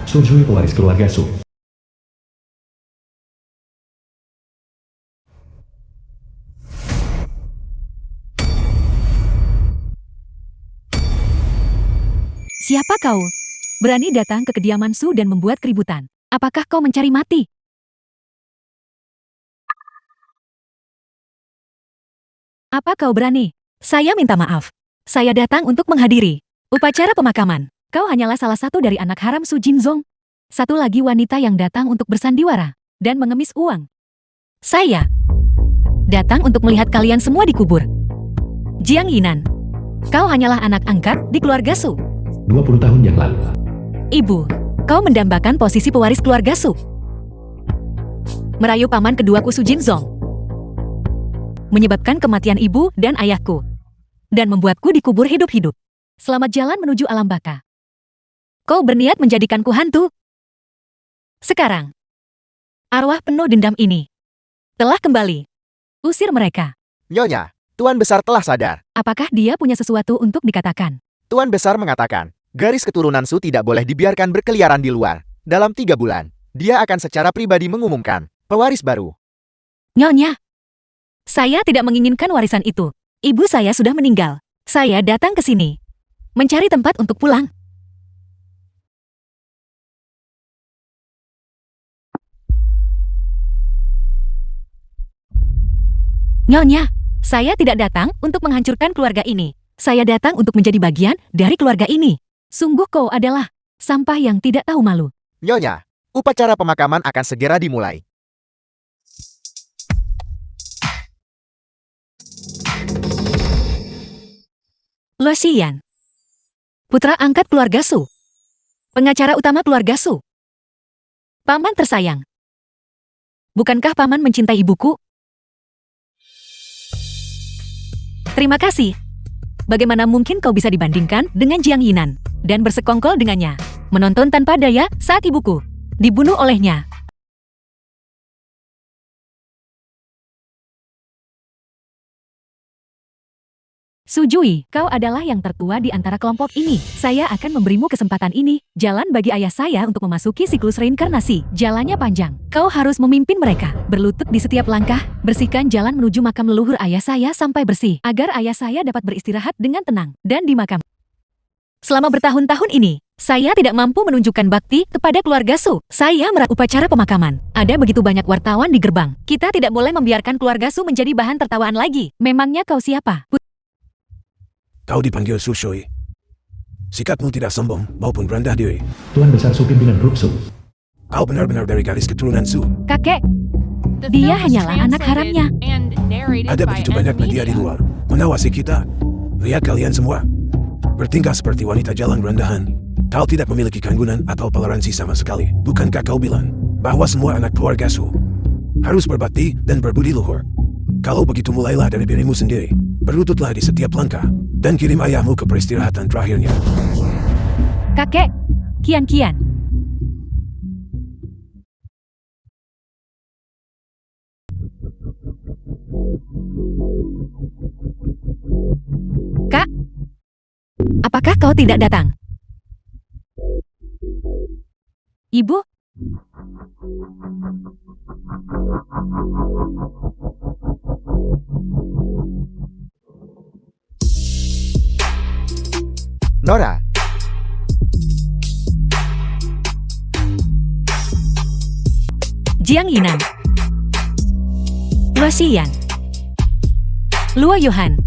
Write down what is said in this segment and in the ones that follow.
Sujui pewaris keluarga Su. Siapa kau? Berani datang ke kediaman Su dan membuat keributan. Apakah kau mencari mati? Apa kau berani? Saya minta maaf. Saya datang untuk menghadiri upacara pemakaman. Kau hanyalah salah satu dari anak haram Su Jinzong. Satu lagi wanita yang datang untuk bersandiwara dan mengemis uang. Saya datang untuk melihat kalian semua dikubur. Jiang Yinan, kau hanyalah anak angkat di keluarga Su. 20 tahun yang lalu. Ibu, kau mendambakan posisi pewaris keluarga Su. Merayu paman keduaku Su Jinzong. Menyebabkan kematian ibu dan ayahku. Dan membuatku dikubur hidup-hidup. Selamat jalan menuju alam baka. Kau berniat menjadikanku hantu. Sekarang, arwah penuh dendam ini telah kembali. Usir mereka. Nyonya, Tuan Besar telah sadar. Apakah dia punya sesuatu untuk dikatakan? Tuan Besar mengatakan, garis keturunan Su tidak boleh dibiarkan berkeliaran di luar. Dalam 3 bulan, dia akan secara pribadi mengumumkan pewaris baru. Nyonya, saya tidak menginginkan warisan itu. Ibu saya sudah meninggal. Saya datang ke sini mencari tempat untuk pulang. Nyonya, saya tidak datang untuk menghancurkan keluarga ini. Saya datang untuk menjadi bagian dari keluarga ini. Sungguh kau adalah sampah yang tidak tahu malu. Nyonya, upacara pemakaman akan segera dimulai. Luo Xiyan, putra angkat keluarga Su. Pengacara utama keluarga Su. Paman tersayang. Bukankah paman mencintai ibuku? Terima kasih. Bagaimana mungkin kau bisa dibandingkan dengan Jiang Yinan dan bersekongkol dengannya, menonton tanpa daya saat ibuku dibunuh olehnya? Sujui, kau adalah yang tertua di antara kelompok ini. Saya akan memberimu kesempatan ini. Jalan bagi ayah saya untuk memasuki siklus reinkarnasi. Jalannya panjang. Kau harus memimpin mereka. Berlutut di setiap langkah. Bersihkan jalan menuju makam leluhur ayah saya sampai bersih. Agar ayah saya dapat beristirahat dengan tenang. Dan di makam. Selama bertahun-tahun ini, saya tidak mampu menunjukkan bakti kepada keluarga Su. Saya meraih upacara pemakaman. Ada begitu banyak wartawan di gerbang. Kita tidak boleh membiarkan keluarga Su menjadi bahan tertawaan lagi. Memangnya kau siapa? Kau dipanggil Su Shui. Sikapmu tidak sombong maupun rendah diri. Tuan Besar Su pimpinan grup Su. Kau benar-benar dari garis keturunan Su. Kakek, dia hanyalah anak haramnya. Ada begitu banyak media di luar mengawasi kita. Lihat kalian semua. Bertingkah seperti wanita jalan rendahan. Kau tidak memiliki keanggunan atau toleransi sama sekali. Bukankah kau bilang bahwa semua anak keluarga Su harus berbakti dan berbudi luhur? Kalau begitu mulailah dari dirimu sendiri. Berlututlah di setiap langkah. Dan kirim ayahmu ke peristirahatan terakhirnya. Kakek, kian-kian. Kak, apakah kau tidak datang? Ibu? Nora, Jiang Yinan, Luo Xiyan, Luo Yuhan.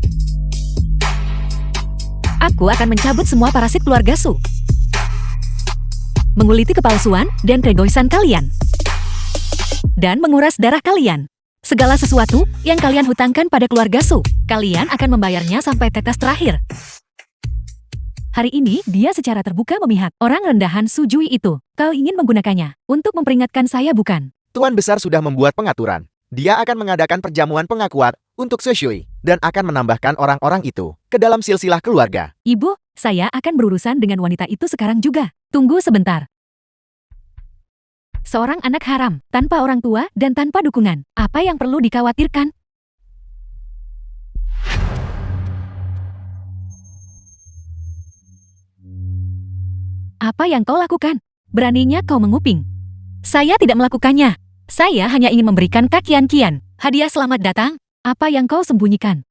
Aku akan mencabut semua parasit keluarga Su. Menguliti kepalsuan dan keegoisan kalian. Dan menguras darah kalian. Segala sesuatu yang kalian hutangkan pada keluarga Su, kalian akan membayarnya sampai tetes terakhir. Hari ini, dia secara terbuka memihak orang rendahan Su Jui itu. Kau ingin menggunakannya untuk memperingatkan saya, bukan? Tuan Besar sudah membuat pengaturan. Dia akan mengadakan perjamuan pengakuan untuk Su Shui dan akan menambahkan orang-orang itu ke dalam silsilah keluarga. Ibu, saya akan berurusan dengan wanita itu sekarang juga. Tunggu sebentar. Seorang anak haram, tanpa orang tua dan tanpa dukungan. Apa yang perlu dikhawatirkan? Apa yang kau lakukan? Beraninya kau menguping. Saya tidak melakukannya. Saya hanya ingin memberikan Kak Kian hadiah selamat datang. Apa yang kau sembunyikan?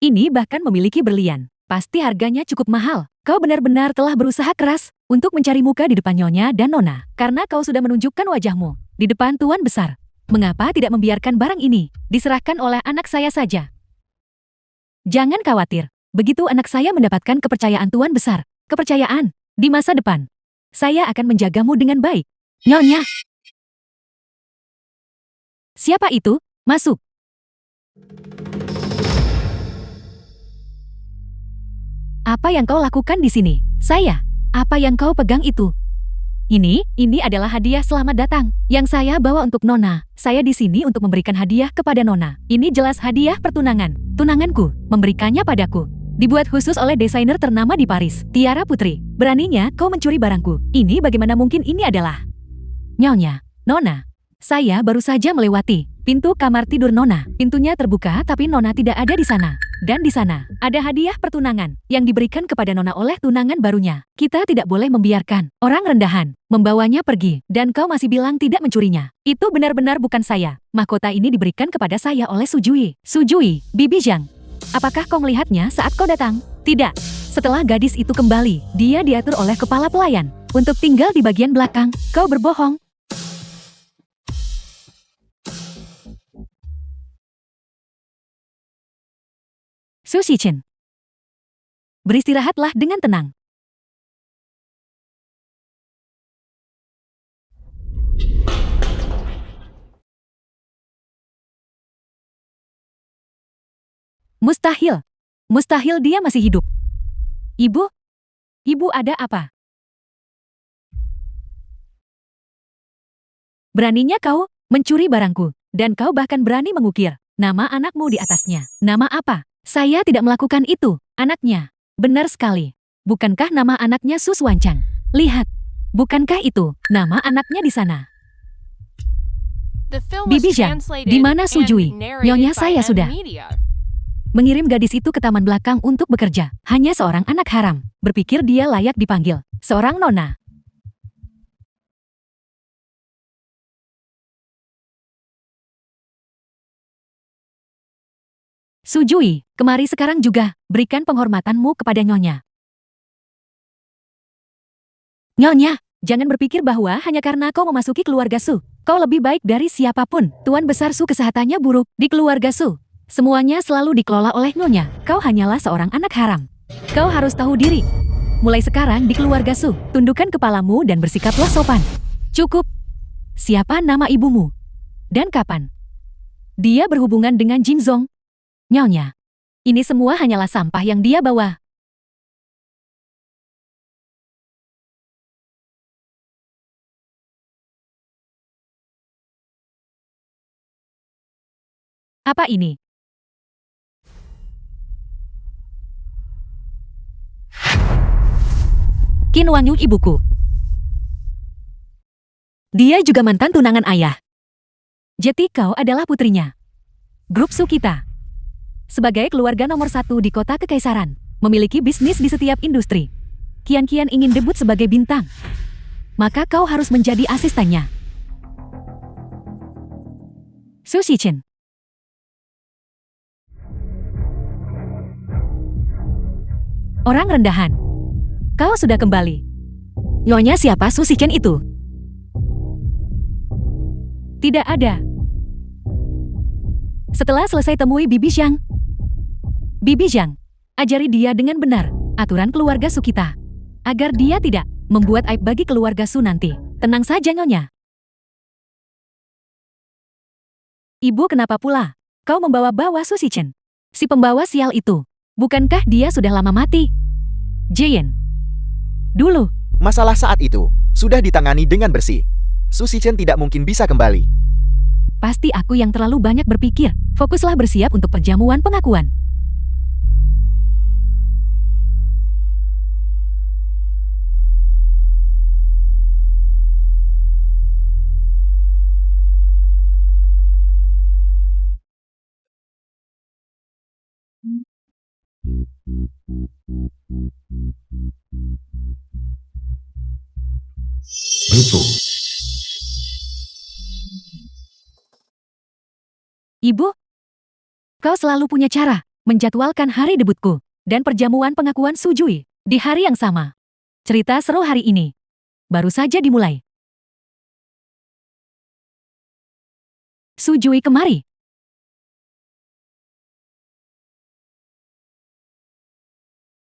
Ini bahkan memiliki berlian. Pasti harganya cukup mahal. Kau benar-benar telah berusaha keras untuk mencari muka di depan Nyonya dan Nona. Karena kau sudah menunjukkan wajahmu di depan Tuan Besar. Mengapa tidak membiarkan barang ini diserahkan oleh anak saya saja? Jangan khawatir. Begitu anak saya mendapatkan kepercayaan Tuan Besar, kepercayaan di masa depan, saya akan menjagamu dengan baik. Nyonya. Siapa itu? Masuk. Apa yang kau lakukan di sini? Saya. Apa yang kau pegang itu? Ini adalah hadiah selamat datang yang saya bawa untuk Nona. Saya di sini untuk memberikan hadiah kepada Nona. Ini jelas hadiah pertunangan. Tunanganku memberikannya padaku. Dibuat khusus oleh desainer ternama di Paris, Tiara Putri. Beraninya kau mencuri barangku. Ini bagaimana mungkin ini adalah Nyonya, Nona. Saya baru saja melewati pintu kamar tidur Nona. Pintunya terbuka tapi Nona tidak ada di sana. Dan di sana, ada hadiah pertunangan yang diberikan kepada Nona oleh tunangan barunya. Kita tidak boleh membiarkan orang rendahan membawanya pergi. Dan kau masih bilang tidak mencurinya. Itu benar-benar bukan saya. Mahkota ini diberikan kepada saya oleh Sujui. Sujui, Bibi Zhang. Apakah kau melihatnya saat kau datang? Tidak. Setelah gadis itu kembali, dia diatur oleh kepala pelayan untuk tinggal di bagian belakang. Kau berbohong. Su Shichen. Beristirahatlah dengan tenang. Mustahil. Mustahil dia masih hidup. Ibu? Ibu ada apa? Beraninya kau mencuri barangku, dan kau bahkan berani mengukir nama anakmu di atasnya. Nama apa? Saya tidak melakukan itu, anaknya. Benar sekali. Bukankah nama anaknya Sus Wancang? Lihat. Bukankah itu nama anaknya di sana? Bibi Zhang, di mana Sujui? Nyonya saya sudah mengirim gadis itu ke taman belakang untuk bekerja. Hanya seorang anak haram. Berpikir dia layak dipanggil seorang nona. Sujui, kemari sekarang juga. Berikan penghormatanmu kepada Nyonya. Nyonya, jangan berpikir bahwa hanya karena kau memasuki keluarga Su, kau lebih baik dari siapapun. Tuan Besar Su kesehatannya buruk di keluarga Su. Semuanya selalu dikelola oleh Nyonya. Kau hanyalah seorang anak haram. Kau harus tahu diri. Mulai sekarang di keluarga Su, tundukkan kepalamu dan bersikaplah sopan. Cukup. Siapa nama ibumu? Dan kapan? Dia berhubungan dengan Jin Zong. Nyonya, ini semua hanyalah sampah yang dia bawa. Apa ini? Qin Wangyu ibuku. Dia juga mantan tunangan ayah. Jadi kau adalah putrinya. Grup Su kita. Sebagai keluarga nomor 1 di kota kekaisaran, memiliki bisnis di setiap industri. Kian ingin debut sebagai bintang. Maka kau harus menjadi asistennya. Su Shichen. Orang rendahan. Kau sudah kembali. Nyonya siapa Su Shichen itu? Tidak ada. Setelah selesai temui Bibi Zhang. Bibi Zhang, ajari dia dengan benar aturan keluarga Su kita, agar dia tidak membuat aib bagi keluarga Su nanti. Tenang saja Nyonya. Ibu kenapa pula? Kau membawa-bawa Su Shichen? Si pembawa sial itu. Bukankah dia sudah lama mati? Jian. Dulu. Masalah saat itu sudah ditangani dengan bersih. Su Shichen tidak mungkin bisa kembali. Pasti aku yang terlalu banyak berpikir. Fokuslah bersiap untuk perjamuan pengakuan. Grup Su. Ibu, kau selalu punya cara menjadwalkan hari debutku dan perjamuan pengakuan Sujui di hari yang sama. Cerita seru hari ini baru saja dimulai. Sujui kemari.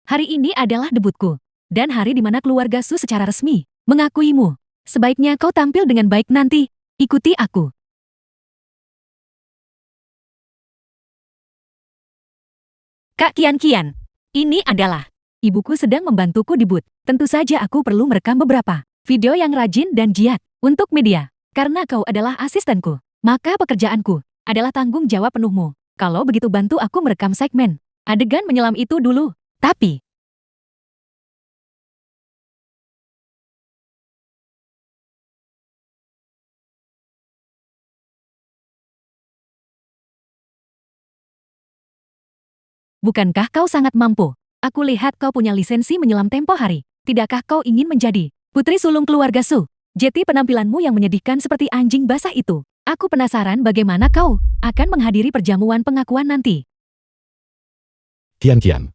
Hari ini adalah debutku dan hari di mana keluarga Su secara resmi mengakuimu. Sebaiknya kau tampil dengan baik nanti. Ikuti aku. Kak Kian, ini adalah ibuku sedang membantuku di booth. Tentu saja aku perlu merekam beberapa video yang rajin dan giat untuk media. Karena kau adalah asistenku, maka pekerjaanku adalah tanggung jawab penuhmu. Kalau begitu bantu aku merekam segmen adegan menyelam itu dulu. Tapi bukankah kau sangat mampu? Aku lihat kau punya lisensi menyelam tempo hari. Tidakkah kau ingin menjadi putri sulung keluarga Su? Jeti penampilanmu yang menyedihkan seperti anjing basah itu. Aku penasaran bagaimana kau akan menghadiri perjamuan pengakuan nanti. Kian.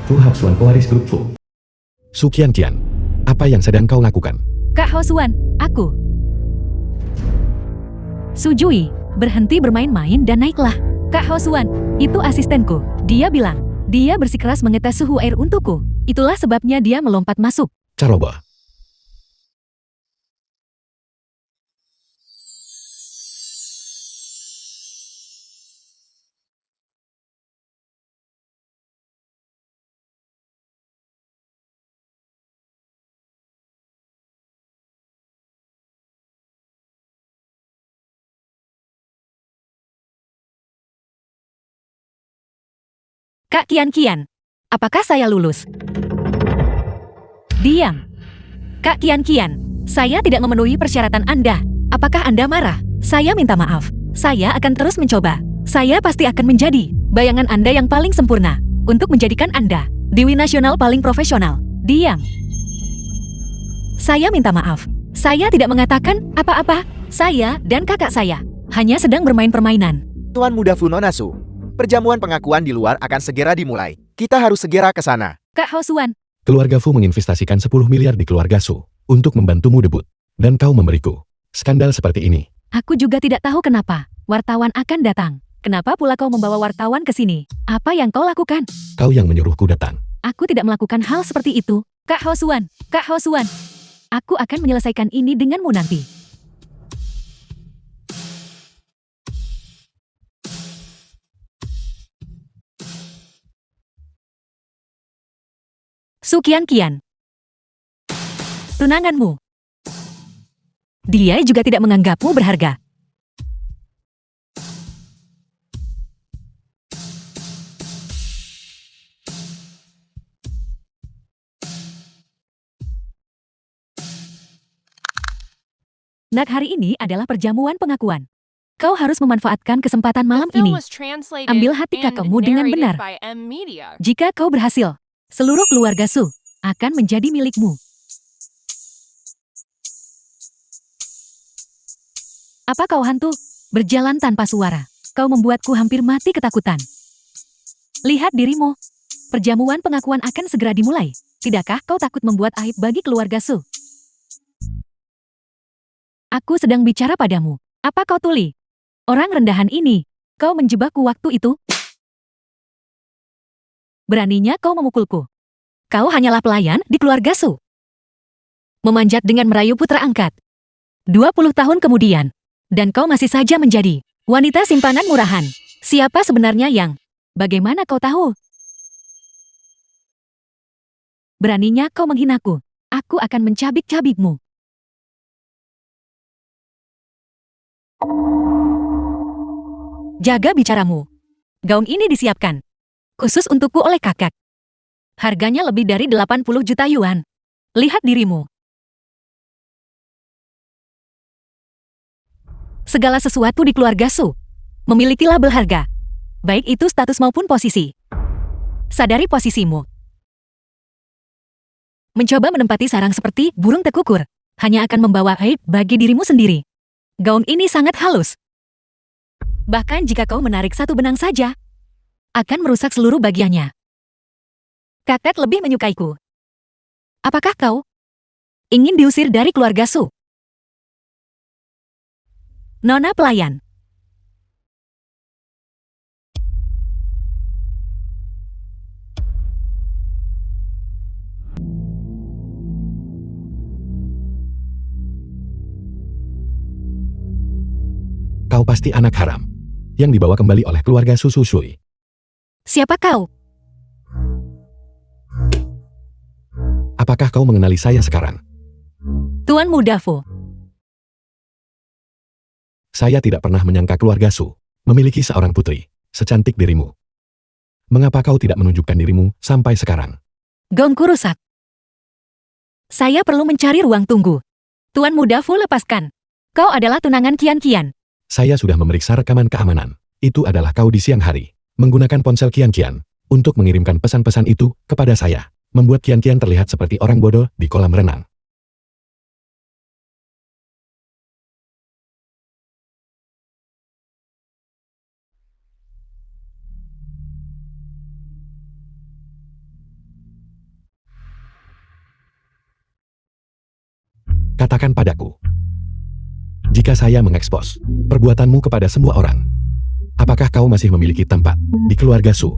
Fu Hapsuan pewaris grup Fu. Su Kian, apa yang sedang kau lakukan? Kak Hosuan, aku. Sujui, berhenti bermain-main dan naiklah. Kak Hosuan, itu asistenku. Dia bilang, dia bersikeras mengetes suhu air untukku. Itulah sebabnya dia melompat masuk. Caroba. Kak Kian, apakah saya lulus? Diam. Kak Kian, saya tidak memenuhi persyaratan Anda. Apakah Anda marah? Saya minta maaf. Saya akan terus mencoba. Saya pasti akan menjadi bayangan Anda yang paling sempurna untuk menjadikan Anda Dewi Nasional paling profesional. Diam. Saya minta maaf. Saya tidak mengatakan apa-apa. Saya dan kakak saya hanya sedang bermain permainan. Tuan Muda Funonasu, perjamuan pengakuan di luar akan segera dimulai. Kita harus segera ke sana. Kak Hosuan, Keluarga Fu menginvestasikan 10 miliar di keluarga Su untuk membantumu debut. Dan kau memberiku skandal seperti ini. aku juga tidak tahu kenapa wartawan akan datang. Kenapa pula kau membawa wartawan ke sini? Apa yang kau lakukan? Kau yang menyuruhku datang. Aku tidak melakukan hal seperti itu. Kak Hosuan, aku akan menyelesaikan ini denganmu nanti. Su Kian, tunanganmu. Dia juga tidak menganggapmu berharga. Nak, hari ini adalah perjamuan pengakuan. Kau harus memanfaatkan kesempatan malam ini. Ambil hati kakakmu dengan benar. Jika kau berhasil, seluruh keluarga Su akan menjadi milikmu. Apa kau hantu? Berjalan tanpa suara. Kau membuatku hampir mati ketakutan. Lihat dirimu. Perjamuan pengakuan akan segera dimulai. Tidakkah kau takut membuat aib bagi keluarga Su? Aku sedang bicara padamu. Apa kau tuli? Orang rendahan ini. Kau menjebakku waktu itu. Beraninya kau memukulku. Kau hanyalah pelayan di keluarga Su. Memanjat dengan merayu putra angkat. 20 tahun kemudian. Dan kau masih saja menjadi wanita simpanan murahan. Siapa sebenarnya yang? Bagaimana kau tahu? Beraninya kau menghinaku. Aku akan mencabik-cabikmu. Jaga bicaramu. Gaun ini disiapkan khusus untukku oleh kakak. Harganya lebih dari 80 juta yuan. Lihat dirimu. Segala sesuatu di keluarga Su memiliki label harga, baik itu status maupun posisi. Sadari posisimu. Mencoba menempati sarang seperti burung tekukur hanya akan membawa aib bagi dirimu sendiri. Gaun ini sangat halus. Bahkan jika kau menarik satu benang saja, akan merusak seluruh bagiannya. Kakek lebih menyukaiku. Apakah kau ingin diusir dari keluarga Su? Nona pelayan. Kau pasti anak haram yang dibawa kembali oleh keluarga Su Shui. Siapa kau? Apakah kau mengenali saya sekarang? Tuan Muda Fu. Saya tidak pernah menyangka keluarga Su memiliki seorang putri secantik dirimu. Mengapa kau tidak menunjukkan dirimu sampai sekarang? Gaunku rusak. Saya perlu mencari ruang tunggu. Tuan Muda Fu, lepaskan. Kau adalah tunangan Kian. Saya sudah memeriksa rekaman keamanan. Itu adalah kau di siang hari, menggunakan ponsel Kian untuk mengirimkan pesan-pesan itu kepada saya, membuat Kian terlihat seperti orang bodoh di kolam renang. Katakan padaku, jika saya mengekspos perbuatanmu kepada semua orang, apakah kau masih memiliki tempat di keluarga Su?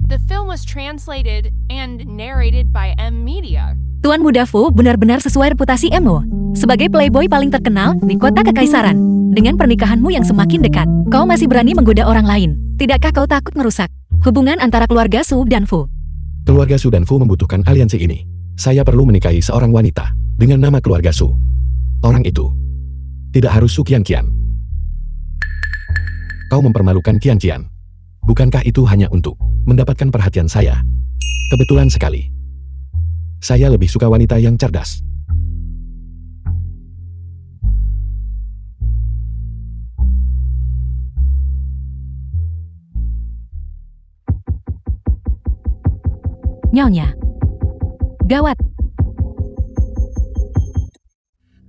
The film was translated and narrated by M Media. Tuan Muda Fu benar-benar sesuai reputasi Emo sebagai playboy paling terkenal di kota kekaisaran. Dengan pernikahanmu yang semakin dekat, kau masih berani menggoda orang lain. Tidakkah kau takut merusak hubungan antara keluarga Su dan Fu? Keluarga Su dan Fu membutuhkan aliansi ini. Saya perlu menikahi seorang wanita dengan nama keluarga Su. Orang itu tidak harus Su Kian. Kau mempermalukan Kian. Bukankah itu hanya untuk mendapatkan perhatian saya? Kebetulan sekali. Saya lebih suka wanita yang cerdas. Nyonya. Gawat.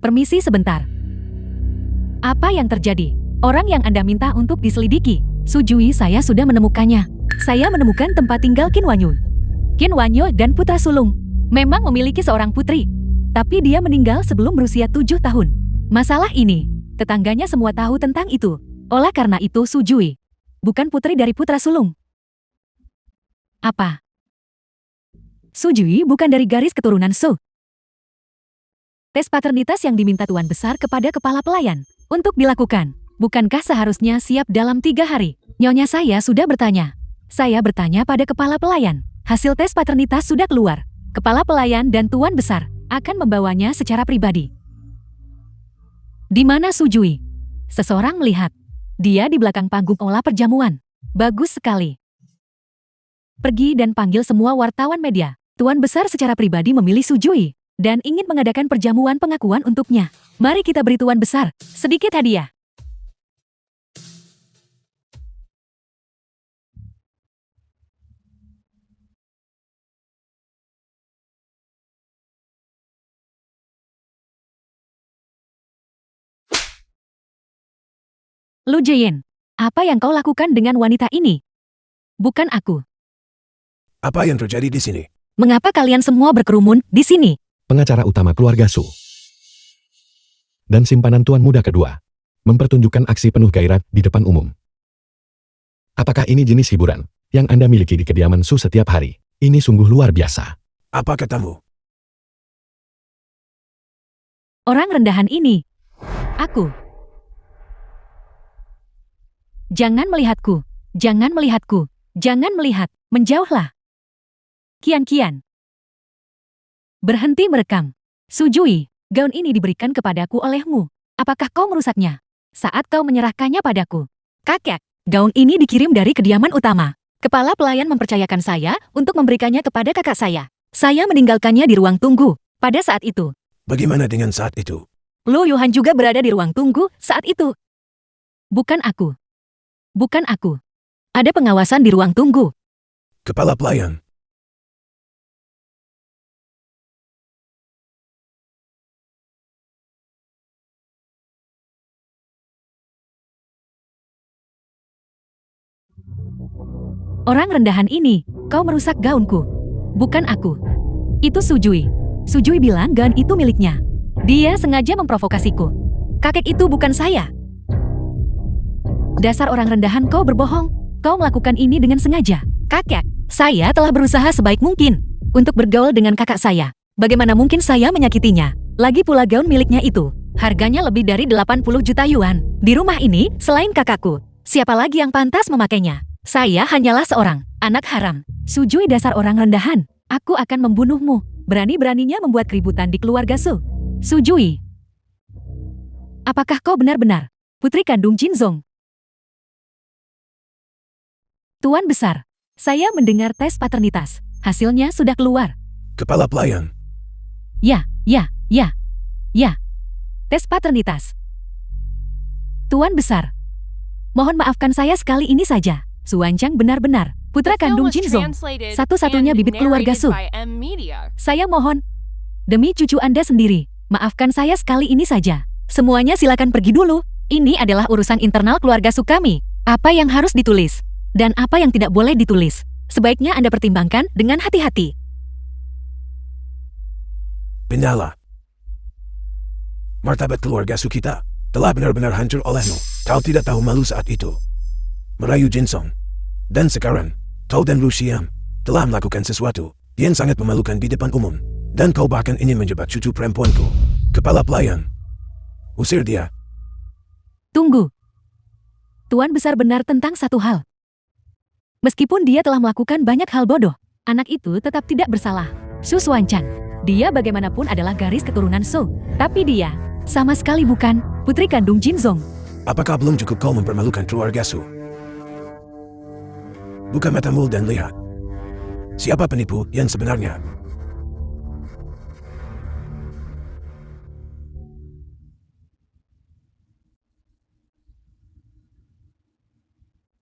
Permisi sebentar. Apa yang terjadi? Orang yang Anda minta untuk diselidiki, Sujui, saya sudah menemukannya. Saya menemukan tempat tinggal Qin Wanyo dan putra sulung. Memang memiliki seorang putri, tapi dia meninggal sebelum berusia 7 tahun. Masalah ini, tetangganya semua tahu tentang itu. Oleh karena itu Sujui bukan putri dari putra sulung. Apa? Sujui bukan dari garis keturunan Su. Tes paternitas yang diminta Tuan Besar kepada kepala pelayan untuk dilakukan. Bukankah seharusnya siap dalam 3 hari? Nyonya, saya sudah bertanya. Saya bertanya pada kepala pelayan. Hasil tes paternitas sudah keluar. Kepala pelayan dan Tuan Besar akan membawanya secara pribadi. Di mana Sujui? Seseorang melihat. Dia di belakang panggung olah perjamuan. Bagus sekali. Pergi dan panggil semua wartawan media. Tuan Besar secara pribadi memilih Sujui dan ingin mengadakan perjamuan pengakuan untuknya. Mari kita beri Tuan Besar sedikit hadiah. Lu Jian, apa yang kau lakukan dengan wanita ini? Bukan aku. Apa yang terjadi di sini? Mengapa kalian semua berkerumun di sini? Pengacara utama keluarga Su dan simpanan Tuan Muda kedua mempertunjukkan aksi penuh gairah di depan umum. Apakah ini jenis hiburan yang Anda miliki di kediaman Su setiap hari? Ini sungguh luar biasa. Apa katamu? Orang rendahan ini. Aku. Jangan melihatku. Jangan melihatku. Jangan melihat. Menjauhlah. Kian. Berhenti merekam. Sujui, gaun ini diberikan kepadaku olehmu. Apakah kau merusaknya? Saat kau menyerahkannya padaku. Kakek, gaun ini dikirim dari kediaman utama. Kepala pelayan mempercayakan saya untuk memberikannya kepada kakak saya. Saya meninggalkannya di ruang tunggu. Pada saat itu, Bagaimana dengan saat itu? Luo Yuhan juga berada di ruang tunggu saat itu. Bukan aku. Bukan aku. Ada pengawasan di ruang tunggu. Kepala pelayan. Orang rendahan ini, kau merusak gaunku. Bukan aku. Itu Sujui. Sujui bilang gaun itu miliknya. Dia sengaja memprovokasiku. Kakek itu bukan saya. Dasar orang rendahan, kau berbohong. Kau melakukan ini dengan sengaja. Kakek, saya telah berusaha sebaik mungkin untuk bergaul dengan kakak saya. Bagaimana mungkin saya menyakitinya? Lagi pula gaun miliknya itu, harganya lebih dari 80 juta yuan. Di rumah ini, selain kakakku, siapa lagi yang pantas memakainya? Saya hanyalah seorang anak haram. Sujui, dasar orang rendahan. Aku akan membunuhmu. Berani-beraninya membuat keributan di keluarga Su. Sujui. Apakah kau benar-benar putri kandung Jinzong? Tuan Besar, saya mendengar tes paternitas. Hasilnya sudah keluar. Kepala pelayan. Ya. Tes paternitas. Tuan Besar, mohon maafkan saya sekali ini saja. Suwancang benar-benar putra The film kandung was Jinzong. translated Satu-satunya and bibit keluarga narrated Su. by M Media. Saya mohon, demi cucu Anda sendiri, maafkan saya sekali ini saja. Semuanya silakan pergi dulu. Ini adalah urusan internal keluarga Su kami. Apa yang harus ditulis dan apa yang tidak boleh ditulis, sebaiknya Anda pertimbangkan dengan hati-hati. Pindahlah. Martabat keluarga Su kita telah benar-benar hancur olehmu. Kau tidak tahu malu saat itu. Merayu Jinsong. Dan sekarang, kau dan Lu Xiam telah melakukan sesuatu yang sangat memalukan di depan umum. Dan kau bahkan ingin menjebak cucu perempuanku. Kepala pelayan. Usir dia. Tunggu. Tuan Besar benar tentang satu hal. Meskipun dia telah melakukan banyak hal bodoh, anak itu tetap tidak bersalah. Su Suancang. Dia bagaimanapun adalah garis keturunan Su. Tapi dia sama sekali bukan putri kandung Jinzong. Apakah belum cukup kau mempermalukan keluarga Su? Buka matamu dan lihat. Siapa penipu yang sebenarnya?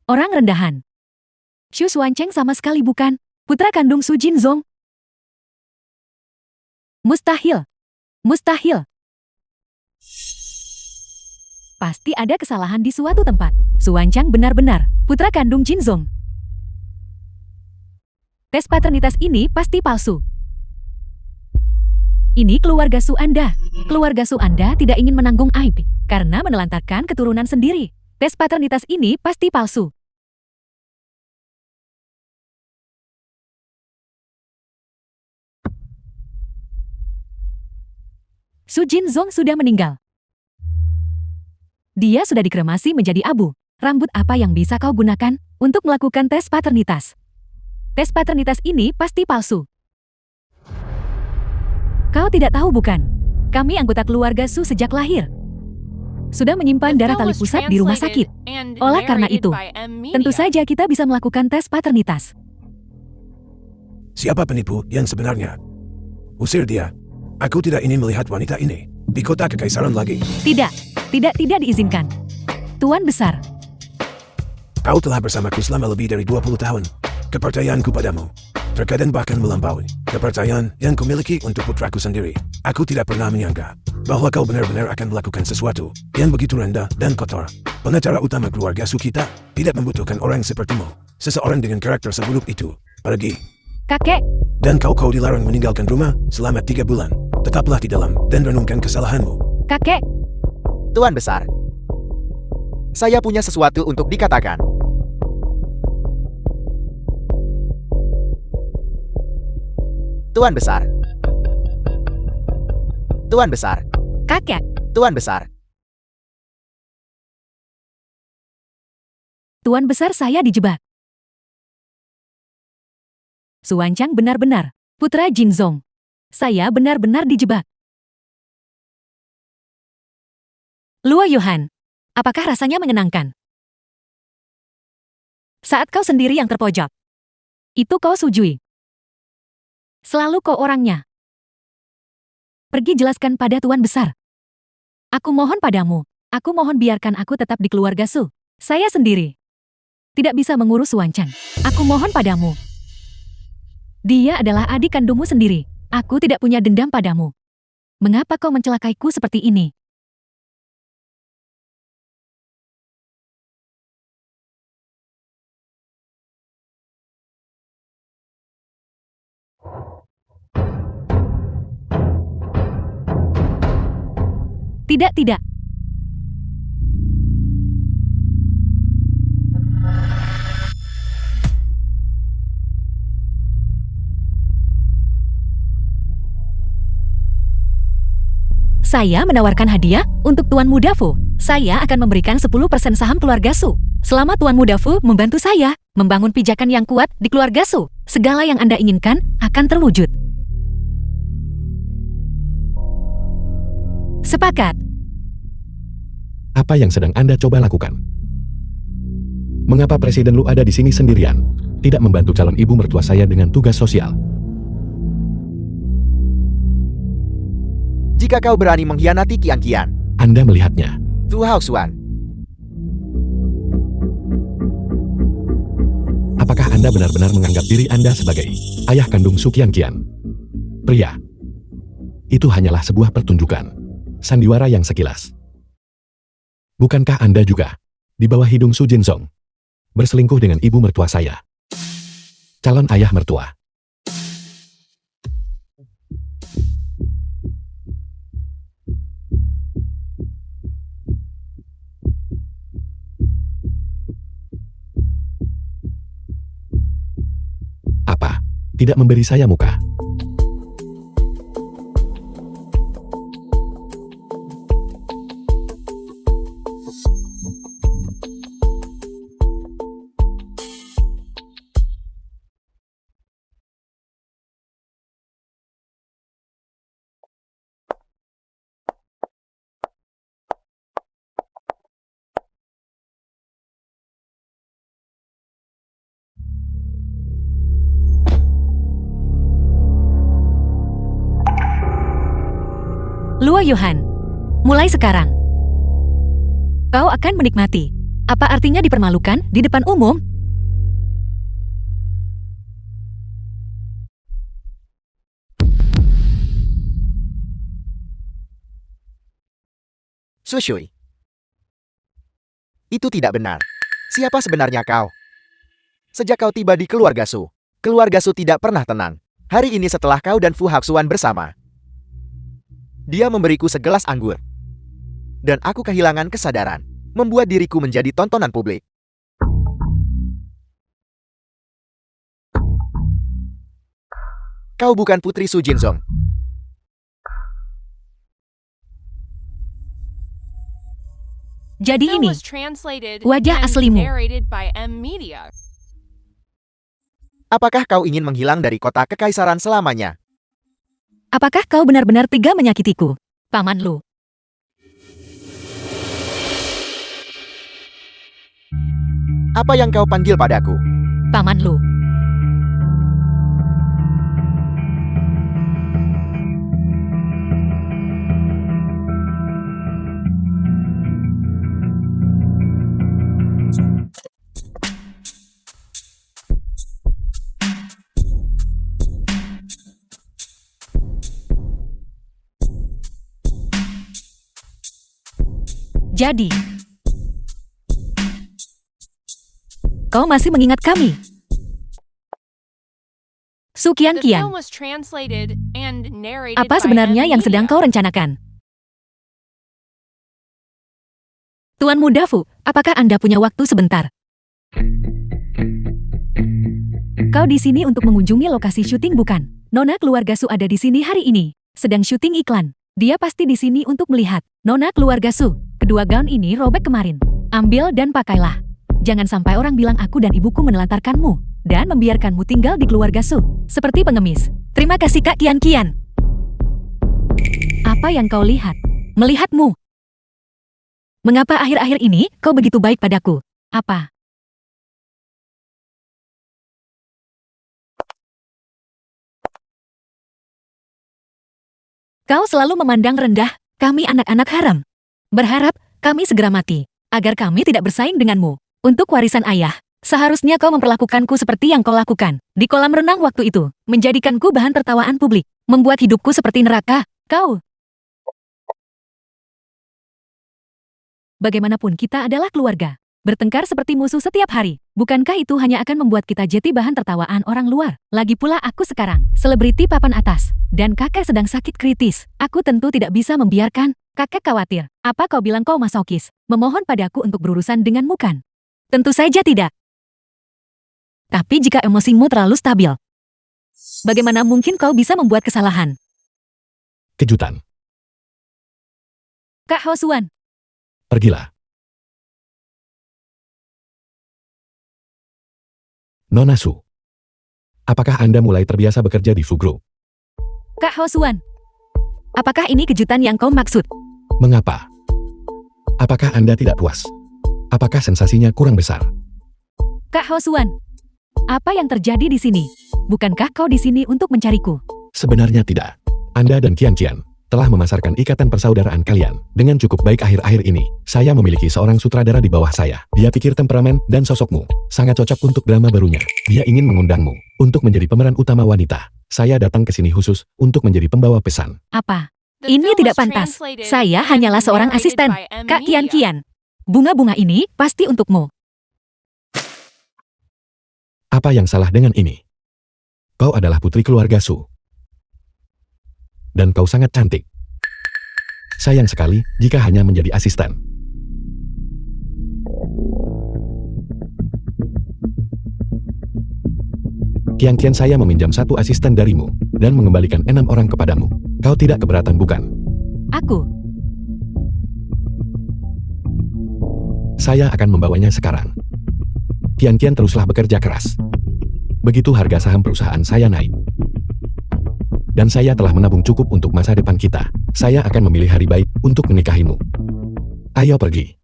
Orang rendahan. Xu Xuancheng sama sekali bukan putra kandung Su Jinzong. Mustahil. Mustahil. Pasti ada kesalahan di suatu tempat. Suancang benar-benar putra kandung Jinzong. Tes paternitas ini pasti palsu. Ini keluarga Su Anda. Keluarga Su Anda tidak ingin menanggung aib karena menelantarkan keturunan sendiri. Tes paternitas ini pasti palsu. Su Jinzong sudah meninggal. Dia sudah dikremasi menjadi abu. Rambut apa yang bisa kau gunakan untuk melakukan tes paternitas? Tes paternitas ini pasti palsu. Kau tidak tahu bukan? Kami anggota keluarga Su sejak lahir. Sudah menyimpan The darah film tali was pusat di rumah sakit. translated and Oleh karena narrated itu, by M Media. tentu saja kita bisa melakukan tes paternitas. Siapa penipu yang sebenarnya? Usir dia. Aku tidak ingin melihat wanita ini di kota kekaisaran lagi. Tidak diizinkan. Tuan Besar, Kau telah bersamaku selama lebih dari 20 tahun. Kepercayaanku padamu terkadang bahkan melampaui kepercayaan yang kumiliki untuk putraku sendiri. Aku tidak pernah menyangka bahwa kau benar-benar akan melakukan sesuatu yang begitu rendah dan kotor. Pengacara utama keluarga Su kita tidak membutuhkan orang sepertimu. Seseorang dengan karakter seburuk itu. Pergi. kakek, Dan kau dilarang meninggalkan rumah selama 3 bulan. Tetaplah di dalam dan renungkan kesalahanmu. kakek, Tuan Besar, saya punya sesuatu untuk dikatakan. Tuan Besar. Tuan Besar. kakek. Tuan Besar. Tuan Besar, saya dijebak. Suancang benar-benar putra Jinzong. Saya benar-benar dijebak. Luo Yuhan, apakah rasanya menyenangkan? Saat kau sendiri yang terpojok. Itu kau Sujui. Selalu kau orangnya. Pergi jelaskan pada Tuan Besar. Aku mohon padamu. Aku mohon biarkan aku tetap di keluarga Su. Saya sendiri tidak bisa mengurus Wancan. Aku mohon padamu. Dia adalah adik kandungmu sendiri. Aku tidak punya dendam padamu. Mengapa kau mencelakaiku seperti ini? Tidak, tidak. Saya menawarkan hadiah untuk Tuan Muda Fu. Saya akan memberikan 10% saham keluarga Su. Selama Tuan Muda Fu membantu saya membangun pijakan yang kuat di keluarga Su, segala yang Anda inginkan akan terwujud. Sepakat. Apa yang sedang Anda coba lakukan? Mengapa Presiden Lu ada di sini sendirian? Tidak membantu calon ibu mertua saya dengan tugas sosial. Jika kau berani mengkhianati Qian, Anda melihatnya. Fu Haoxuan, Apakah Anda benar-benar menganggap diri Anda sebagai ayah kandung Su Qianqian? Pria, itu hanyalah sebuah pertunjukan. Sandiwara yang sekilas. Bukankah Anda juga di bawah hidung Su Jinzong berselingkuh dengan ibu mertua saya? Calon ayah mertua. Apa? Tidak memberi saya muka? Luo Yohan, mulai sekarang kau akan menikmati. Apa artinya dipermalukan di depan umum? Su Shui. Itu tidak benar. Siapa sebenarnya kau? Sejak kau tiba di keluarga Su tidak pernah tenang. Hari ini setelah kau dan Fu Haoxuan bersama, dia memberiku segelas anggur. Dan aku kehilangan kesadaran, membuat diriku menjadi tontonan publik. Kau bukan putri Su Jinzong. Jadi Film ini was translated wajah and aslimu. narrated by M Media. Apakah kau ingin menghilang dari kota kekaisaran selamanya? Apakah kau benar-benar tega menyakitiku, Paman Lu? Apa yang kau panggil padaku? Paman Lu. Jadi, kau masih mengingat kami? Su The film Qianqian, was translated and narrated apa by sebenarnya M yang sedang Media. kau rencanakan? Tuan Muda Fu, apakah Anda punya waktu sebentar? Kau di sini untuk mengunjungi lokasi syuting bukan? Nona keluarga Su ada di sini hari ini, sedang syuting iklan. Dia pasti di sini untuk melihat. Nona keluarga Su, kedua gaun ini robek kemarin. Ambil dan pakailah. Jangan sampai orang bilang aku dan ibuku menelantarkanmu dan membiarkanmu tinggal di keluarga Su seperti pengemis. Terima kasih Kak Qianqian. Apa yang kau lihat? Melihatmu. Mengapa akhir-akhir ini kau begitu baik padaku? Apa? Kau selalu memandang rendah kami anak-anak haram. Berharap kami segera mati, agar kami tidak bersaing denganmu. Untuk warisan ayah, seharusnya kau memperlakukanku seperti yang kau lakukan di kolam renang waktu itu, menjadikanku bahan tertawaan publik, membuat hidupku seperti neraka. Kau. Bagaimanapun kita adalah keluarga. Bertengkar seperti musuh setiap hari. Bukankah itu hanya akan membuat kita jadi bahan tertawaan orang luar? Lagi pula aku sekarang, selebriti papan atas, dan kakek sedang sakit kritis. Aku tentu tidak bisa membiarkan kakek khawatir. Apa kau bilang kau masokis? Memohon padaku untuk berurusan denganmu kan? Tentu saja tidak. Tapi jika emosimu terlalu stabil, bagaimana mungkin kau bisa membuat kesalahan? Kejutan. Kak Hosuan, Pergilah. Nona Su. Apakah Anda mulai terbiasa bekerja di Fu Group? Kak Hosuan. Apakah ini kejutan yang kau maksud? Mengapa? Apakah Anda tidak puas? Apakah sensasinya kurang besar? Kak Hosuan, apa yang terjadi di sini? Bukankah kau di sini untuk mencariku? Sebenarnya tidak. Anda dan Kian Kian telah memasarkan ikatan persaudaraan kalian dengan cukup baik akhir-akhir ini. Saya memiliki seorang sutradara di bawah saya. Dia pikir temperamen dan sosokmu sangat cocok untuk drama barunya. Dia ingin mengundangmu untuk menjadi pemeran utama wanita. Saya datang ke sini khusus untuk menjadi pembawa pesan. Apa? The Ini film tidak was pantas. translated Saya and hanyalah seorang narrated asisten. by M. Kak Kian Media. Kian. Bunga-bunga ini pasti untukmu. Apa yang salah dengan ini? Kau adalah putri keluarga Su. Dan kau sangat cantik. Sayang sekali jika hanya menjadi asisten. Kian-kian saya meminjam satu asisten darimu dan mengembalikan 6 orang kepadamu. Kau tidak keberatan bukan? Aku. Saya akan membawanya sekarang. Kian-kian teruslah bekerja keras. Begitu harga saham perusahaan saya naik. Dan saya telah menabung cukup untuk masa depan kita. Saya akan memilih hari baik untuk menikahimu. Ayo pergi.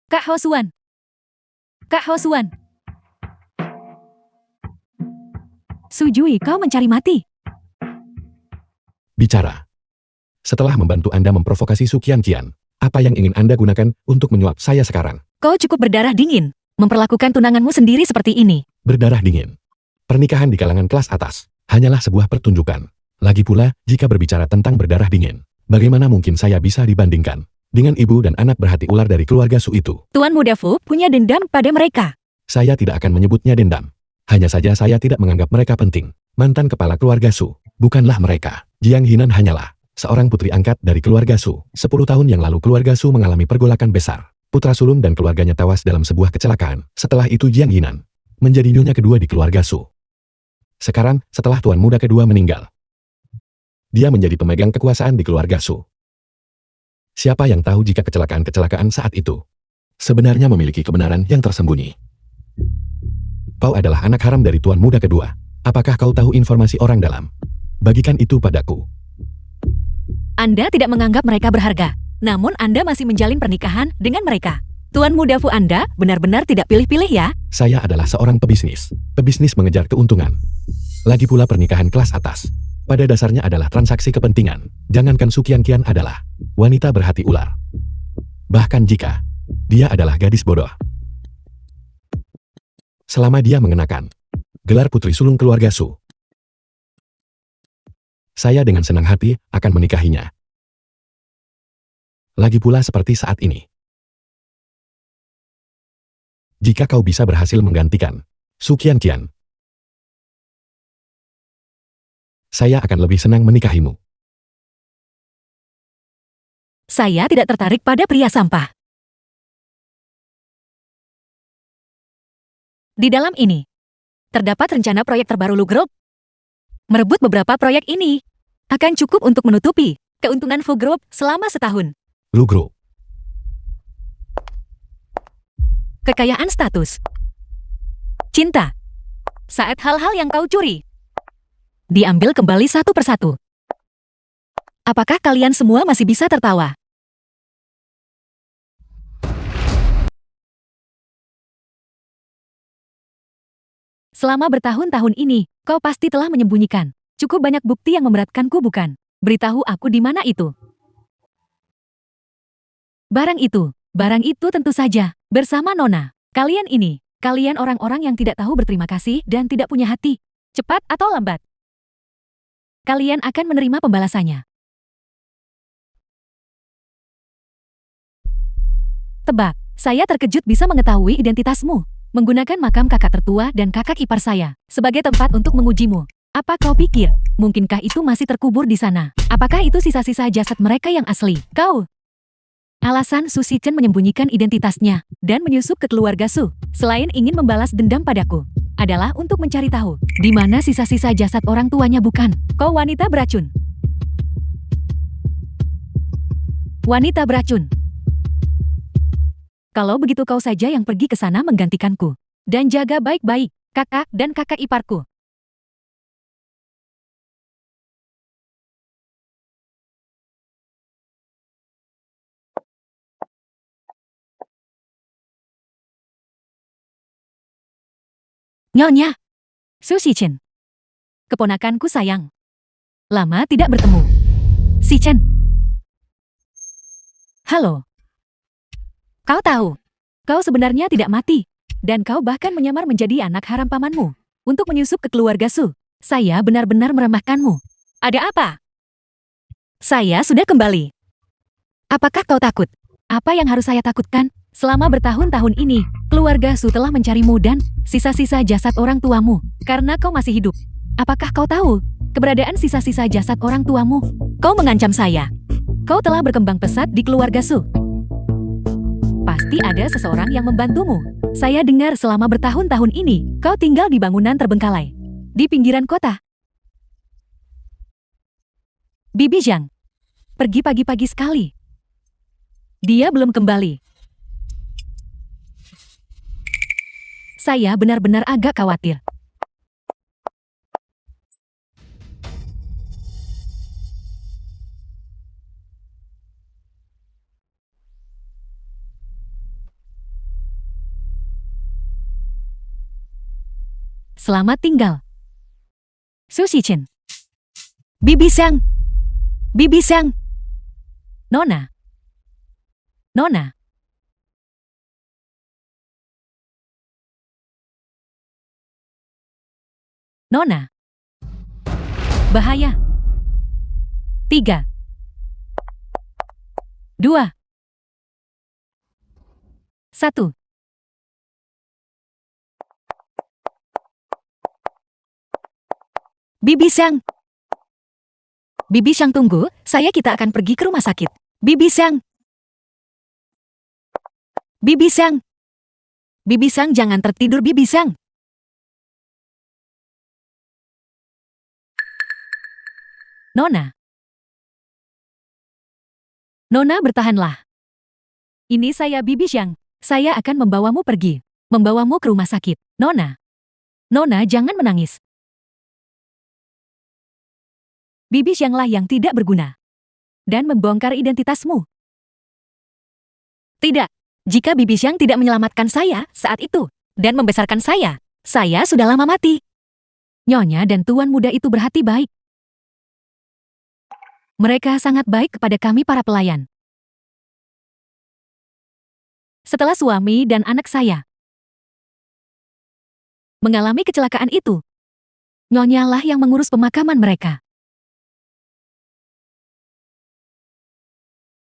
Kak Hosuan. Kak Hosuan. Sujui kau mencari mati. Bicara. Setelah membantu Anda memprovokasi Su Kian-kian, apa yang ingin Anda gunakan untuk menyuap saya sekarang? Kau cukup berdarah dingin. Memperlakukan tunanganmu sendiri seperti ini. Berdarah dingin. Pernikahan di kalangan kelas atas hanyalah sebuah pertunjukan. Lagi pula, jika berbicara tentang berdarah dingin, bagaimana mungkin saya bisa dibandingkan dengan ibu dan anak berhati ular dari keluarga Su itu? Tuan Muda Fu punya dendam pada mereka. Saya tidak akan menyebutnya dendam. Hanya saja saya tidak menganggap mereka penting. Mantan kepala keluarga Su, bukanlah mereka. Jiang Hinan hanyalah seorang putri angkat dari keluarga Su. 10 tahun yang lalu keluarga Su mengalami pergolakan besar. Putra sulung dan keluarganya tewas dalam sebuah kecelakaan. Setelah itu Jiang Hinan menjadi nyonya kedua di keluarga Su. Sekarang, setelah tuan muda kedua meninggal, dia menjadi pemegang kekuasaan di keluarga Su. Siapa yang tahu jika kecelakaan-kecelakaan saat itu sebenarnya memiliki kebenaran yang tersembunyi? Kau adalah anak haram dari tuan muda kedua. Apakah kau tahu informasi orang dalam? Bagikan itu padaku. Anda tidak menganggap mereka berharga. Namun Anda masih menjalin pernikahan dengan mereka. Tuan Muda Fu Anda benar-benar tidak pilih-pilih ya? Saya adalah seorang pebisnis. Pebisnis mengejar keuntungan. Lagi pula pernikahan kelas atas. Pada dasarnya adalah transaksi kepentingan. Jangankan Su Kian-kian adalah wanita berhati ular. Bahkan jika dia adalah gadis bodoh. Selama dia mengenakan gelar putri sulung keluarga Su, saya dengan senang hati akan menikahinya. Lagi pula seperti saat ini. Jika kau bisa berhasil menggantikan Su Kian-kian, saya akan lebih senang menikahimu. Saya tidak tertarik pada pria sampah. Di dalam ini, terdapat rencana proyek terbaru Lu Group. Merebut beberapa proyek ini akan cukup untuk menutupi keuntungan Fu Group selama setahun. Lu Group. Kekayaan status. Cinta. Saat hal-hal yang kau curi diambil kembali satu persatu. Apakah kalian semua masih bisa tertawa? Selama bertahun-tahun ini, kau pasti telah menyembunyikan Cukup banyak bukti yang memberatkanku, bukan? Beritahu aku di mana itu. Barang itu tentu saja, bersama Nona. Kalian orang-orang yang tidak tahu berterima kasih dan tidak punya hati. Cepat atau lambat, kalian akan menerima pembalasannya. Tebak, saya terkejut bisa mengetahui identitasmu. Menggunakan makam kakak tertua dan kakak ipar saya sebagai tempat untuk mengujimu. Apa kau pikir, mungkinkah itu masih terkubur di sana? Apakah itu sisa-sisa jasad mereka yang asli? Alasan Su Shichen menyembunyikan identitasnya dan menyusup ke keluarga Su, selain ingin membalas dendam padaku, adalah untuk mencari tahu di mana sisa-sisa jasad orang tuanya, bukan? Kau wanita beracun. Wanita beracun. Kalau begitu kau saja yang pergi ke sana menggantikanku. Dan jaga baik-baik kakak dan kakak iparku. Nyonya Su Shichen, keponakanku sayang. Lama tidak bertemu. Shichen. Halo. Kau tahu, kau sebenarnya tidak mati. Dan kau bahkan menyamar menjadi anak haram pamanmu untuk menyusup ke keluarga Su. Saya benar-benar meremehkanmu. Ada apa? Saya sudah kembali. Apakah kau takut? Apa yang harus saya takutkan? Selama bertahun-tahun ini, keluarga Su telah mencarimu dan sisa-sisa jasad orang tuamu karena kau masih hidup. Apakah kau tahu keberadaan sisa-sisa jasad orang tuamu? Kau mengancam saya. Kau telah berkembang pesat di keluarga Su. Pasti ada seseorang yang membantumu. Saya dengar selama bertahun-tahun ini, kau tinggal di bangunan terbengkalai di pinggiran kota. Bibi Zhang pergi pagi-pagi sekali. Dia belum kembali. Saya benar-benar agak khawatir. Selamat tinggal, Su Shichen. Bibi Zhang. Bibi Zhang. Nona. Nona. Nona. Bahaya. 3, 2, 1. Bibi Zhang. Bibi Zhang, tunggu, kita akan pergi ke rumah sakit. Bibi Zhang. Bibi Zhang. Bibi Zhang, jangan tertidur, Bibi Zhang. Nona. Nona, bertahanlah. Ini saya, Bibi Zhang. Saya akan membawamu pergi. Membawamu ke rumah sakit. Nona. Nona, jangan menangis. Bibi Zhanglah yang tidak berguna. Dan membongkar identitasmu. Tidak. Jika Bibi Zhang tidak menyelamatkan saya saat itu dan membesarkan saya sudah lama mati. Nyonya dan tuan muda itu berhati baik. Mereka sangat baik kepada kami para pelayan. Setelah suami dan anak saya mengalami kecelakaan itu, Nyonya lah yang mengurus pemakaman mereka.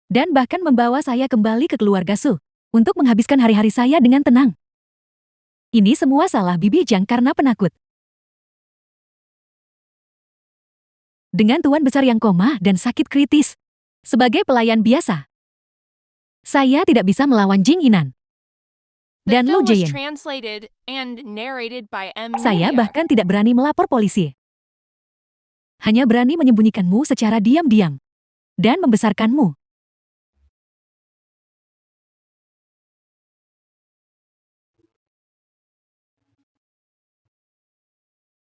Dan bahkan membawa saya kembali ke keluarga Su untuk menghabiskan hari-hari saya dengan tenang. Ini semua salah Bibi Zhang karena penakut. Dengan tuan besar yang koma dan sakit kritis, sebagai pelayan biasa, saya tidak bisa melawan Jing Yinan The dan Lu film was Jian. translated and narrated by M. Saya Media. bahkan tidak berani melapor polisi. Hanya berani menyembunyikanmu secara diam-diam dan membesarkanmu.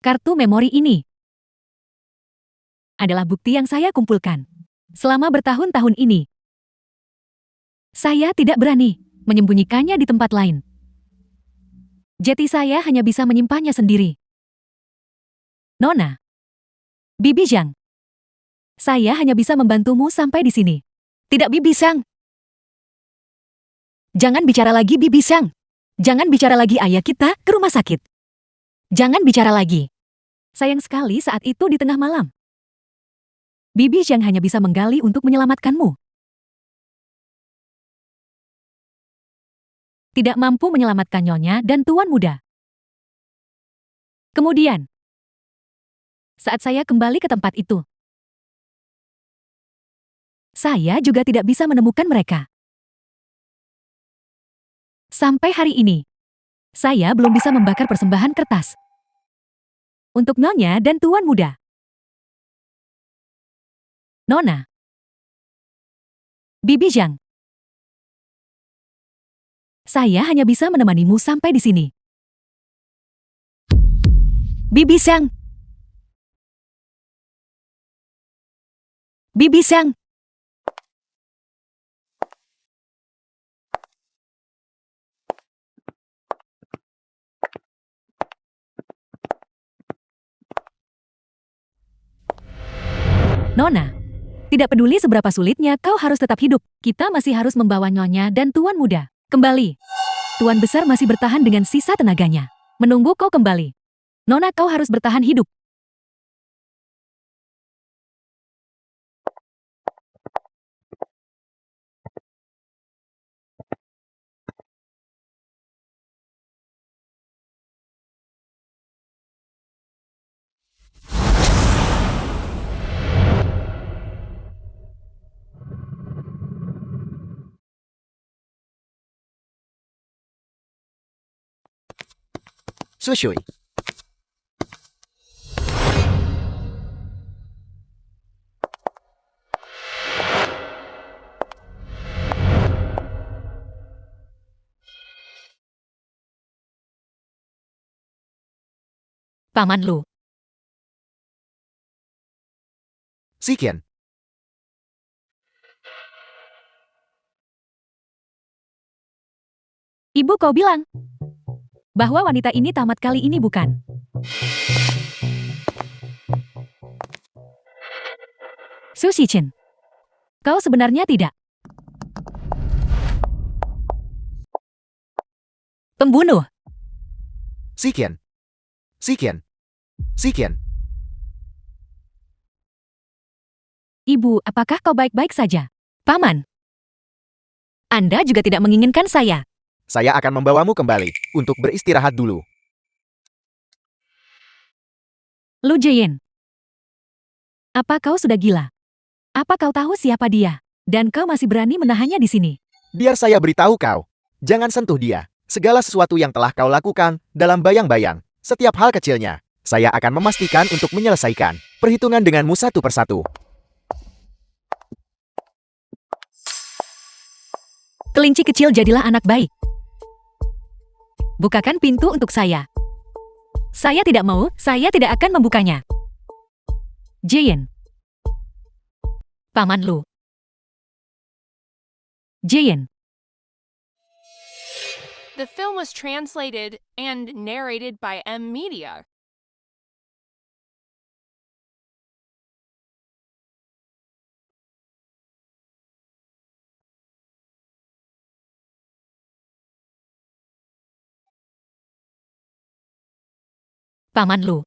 Kartu memori ini adalah bukti yang saya kumpulkan selama bertahun-tahun ini. Saya tidak berani menyembunyikannya di tempat lain. Jadi saya hanya bisa menyimpannya sendiri. Nona. Bibi Zhang. Saya hanya bisa membantumu sampai di sini. Tidak Bibi Zhang. Jangan bicara lagi Bibi Zhang. Jangan bicara lagi ayah kita ke rumah sakit. Jangan bicara lagi. Sayang sekali saat itu di tengah malam. Bibi Zhang hanya bisa menggali untuk menyelamatkanmu. Tidak mampu menyelamatkan Nyonya dan Tuan Muda. Kemudian, saat saya kembali ke tempat itu, saya juga tidak bisa menemukan mereka. Sampai hari ini, saya belum bisa membakar persembahan kertas untuk Nyonya dan Tuan Muda. Nona. Bibi Zhang. Saya hanya bisa menemanimu sampai di sini. Bibi Zhang. Bibi Zhang. Nona. Tidak peduli seberapa sulitnya, kau harus tetap hidup. Kita masih harus membawa Nyonya dan Tuan Muda kembali. Tuan Besar masih bertahan dengan sisa tenaganya. Menunggu kau kembali. Nona, kau harus bertahan hidup. Sushui. Paman Lu. Ziqian. Ibu, kau bilang bahwa wanita ini tamat kali ini, bukan? Su Shichen. Kau sebenarnya tidak pembunuh. Ziqian. Ziqian. Ziqian. Ibu, apakah kau baik-baik saja? Paman. Anda juga tidak menginginkan saya. Saya akan membawamu kembali untuk beristirahat dulu. Lu Jian. Apa kau sudah gila? Apa kau tahu siapa dia? Dan kau masih berani menahannya di sini? Biar saya beritahu kau. Jangan sentuh dia. Segala sesuatu yang telah kau lakukan dalam bayang-bayang, setiap hal kecilnya, saya akan memastikan untuk menyelesaikan perhitungan denganmu satu persatu. Kelinci kecil, jadilah anak baik. Bukakan pintu untuk saya. Saya tidak mau, saya tidak akan membukanya. Jian. Paman Lu. Jian. The film was translated and narrated by M Media. Paman Lu.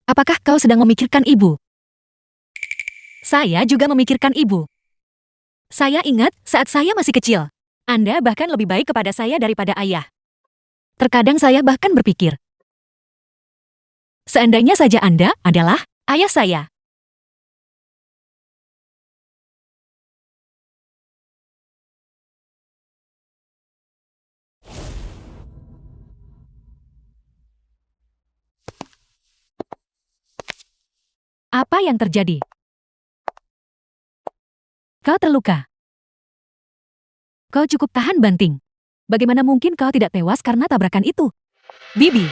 Apakah kau sedang memikirkan ibu? Saya juga memikirkan ibu. Saya ingat saat saya masih kecil, Anda bahkan lebih baik kepada saya daripada ayah. Terkadang saya bahkan berpikir, seandainya saja Anda adalah ayah saya. Apa yang terjadi? Kau terluka. Kau cukup tahan banting. Bagaimana mungkin kau tidak tewas karena tabrakan itu? Bibi,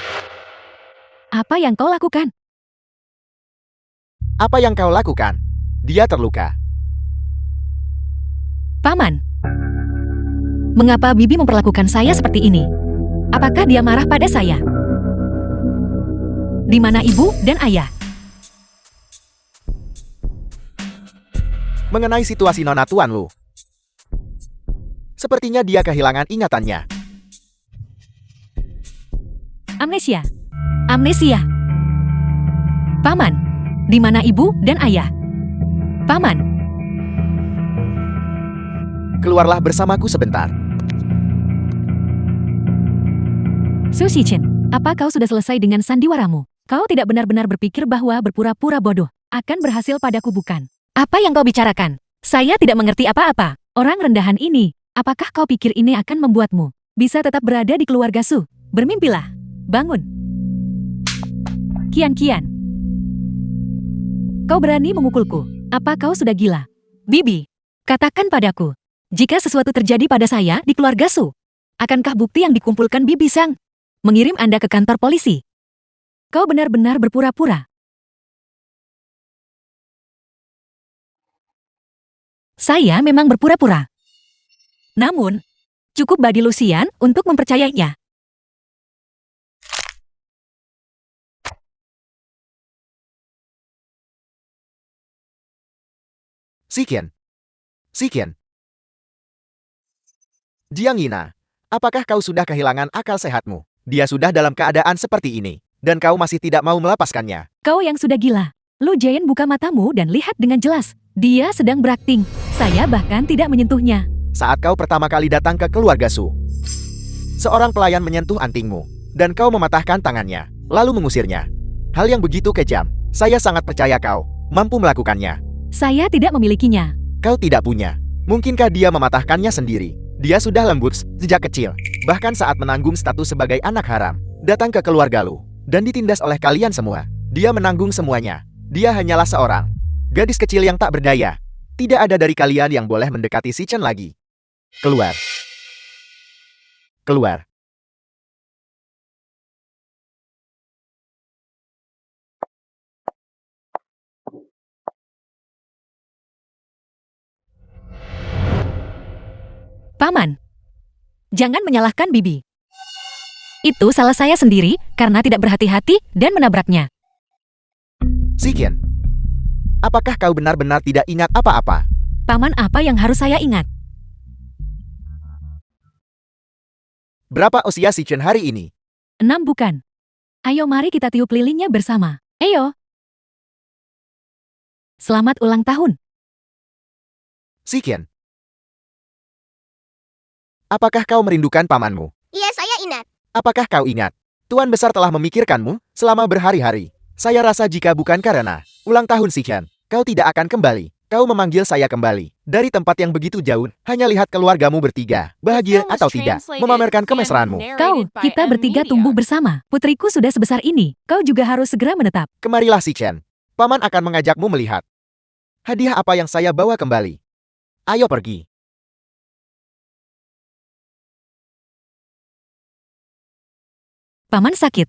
apa yang kau lakukan? Apa yang kau lakukan? Dia terluka. Paman, mengapa Bibi memperlakukan saya seperti ini? Apakah dia marah pada saya? Di mana ibu dan ayah? mengenai situasi Nona Tuan Lu. Sepertinya dia kehilangan ingatannya. Amnesia. Amnesia. Paman, di mana ibu dan ayah? Paman, Keluarlah bersamaku sebentar. Su Shichen, apa kau sudah selesai dengan sandiwaramu? Kau tidak benar-benar berpikir bahwa berpura-pura bodoh akan berhasil padaku, bukan? Apa yang kau bicarakan? Saya tidak mengerti apa-apa. Orang rendahan ini, apakah kau pikir ini akan membuatmu bisa tetap berada di keluarga Su? Bermimpilah. Bangun. Kian. Kau berani memukulku? Apa kau sudah gila? Bibi, katakan padaku, jika sesuatu terjadi pada saya di keluarga Su, akankah bukti yang dikumpulkan Bibi Sang mengirim Anda ke kantor polisi? Kau benar-benar berpura-pura. Saya memang berpura-pura. Namun, cukup bagi Lucian untuk mempercayainya. Shiken. Jiang Yina, apakah kau sudah kehilangan akal sehatmu? Dia sudah dalam keadaan seperti ini, dan kau masih tidak mau melepaskannya. Kau yang sudah gila. Lu Jayan, buka matamu dan lihat dengan jelas. Dia sedang berakting. Saya bahkan tidak menyentuhnya. Saat kau pertama kali datang ke keluarga Su, seorang pelayan menyentuh antingmu, dan kau mematahkan tangannya, lalu mengusirnya. Hal yang begitu kejam. Saya sangat percaya kau mampu melakukannya. Saya tidak memilikinya. Kau tidak punya. Mungkinkah dia mematahkannya sendiri? Dia sudah lembut sejak kecil, bahkan saat menanggung status sebagai anak haram, datang ke keluarga Lu, dan ditindas oleh kalian semua. Dia menanggung semuanya. Dia hanyalah seorang gadis kecil yang tak berdaya. Tidak ada dari kalian yang boleh mendekati si Chen lagi. Keluar. Keluar. Paman, jangan menyalahkan Bibi. Itu salah saya sendiri karena tidak berhati-hati dan menabraknya. Shiken, apakah kau benar-benar tidak ingat apa-apa? Paman, apa yang harus saya ingat? Berapa usia si Chen hari ini? 6 bukan? Ayo mari kita tiup lilinnya bersama. Ayo. Selamat ulang tahun. Shiken, apakah kau merindukan pamanmu? Iya, saya ingat. Apakah kau ingat? Tuan Besar telah memikirkanmu selama berhari-hari. Saya rasa jika bukan karena ulang tahun si Chen, kau tidak akan kembali. Kau memanggil saya kembali dari tempat yang begitu jauh, hanya lihat keluargamu bertiga, bahagia atau tidak, memamerkan kemesraanmu. Kau, kita bertiga tumbuh bersama. Putriku sudah sebesar ini. Kau juga harus segera menetap. Kemarilah si Chen. Paman akan mengajakmu melihat hadiah apa yang saya bawa kembali. Ayo pergi. Paman sakit.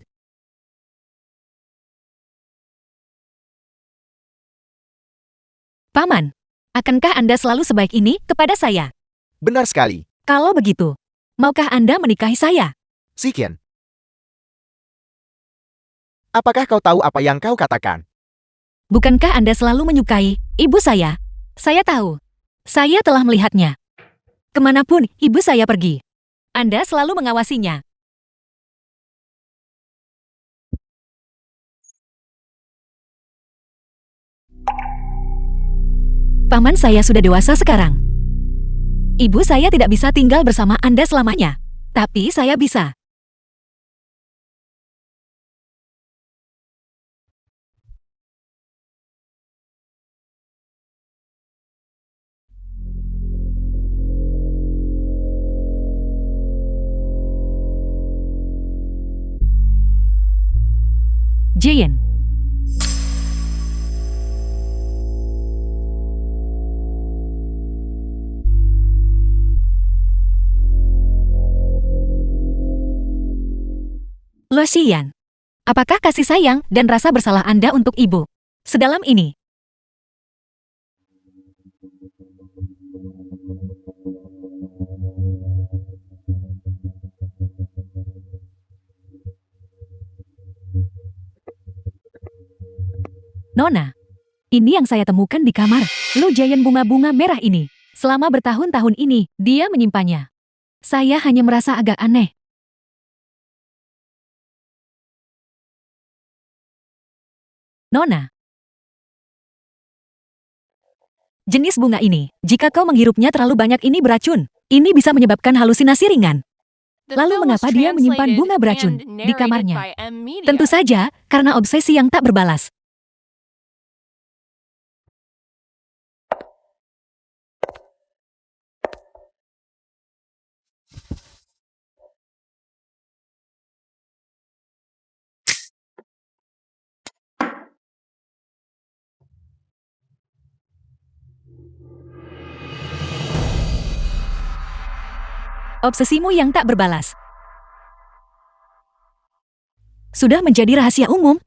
Paman, akankah Anda selalu sebaik ini kepada saya? Benar sekali. Kalau begitu, maukah Anda menikahi saya? Shiken, apakah kau tahu apa yang kau katakan? Bukankah Anda selalu menyukai ibu saya? Saya tahu. Saya telah melihatnya. Kemanapun ibu saya pergi, Anda selalu mengawasinya. Paman, saya sudah dewasa sekarang. Ibu saya tidak bisa tinggal bersama Anda selamanya. Tapi saya bisa. Jayen. Lucian, apakah kasih sayang dan rasa bersalah Anda untuk ibu sedalam ini? Nona, Ini yang saya temukan di kamar. Lu Giant bunga-bunga merah ini. Selama bertahun-tahun ini, dia menyimpannya. Saya hanya merasa agak aneh. Nona. Jenis bunga ini, jika kau menghirupnya terlalu banyak ini beracun. Ini bisa menyebabkan halusinasi ringan. The Lalu film was mengapa dia menyimpan translated bunga beracun and di kamarnya? narrated by M Media. Tentu saja, karena obsesi yang tak berbalas. Obsesimu yang tak berbalas sudah menjadi rahasia umum.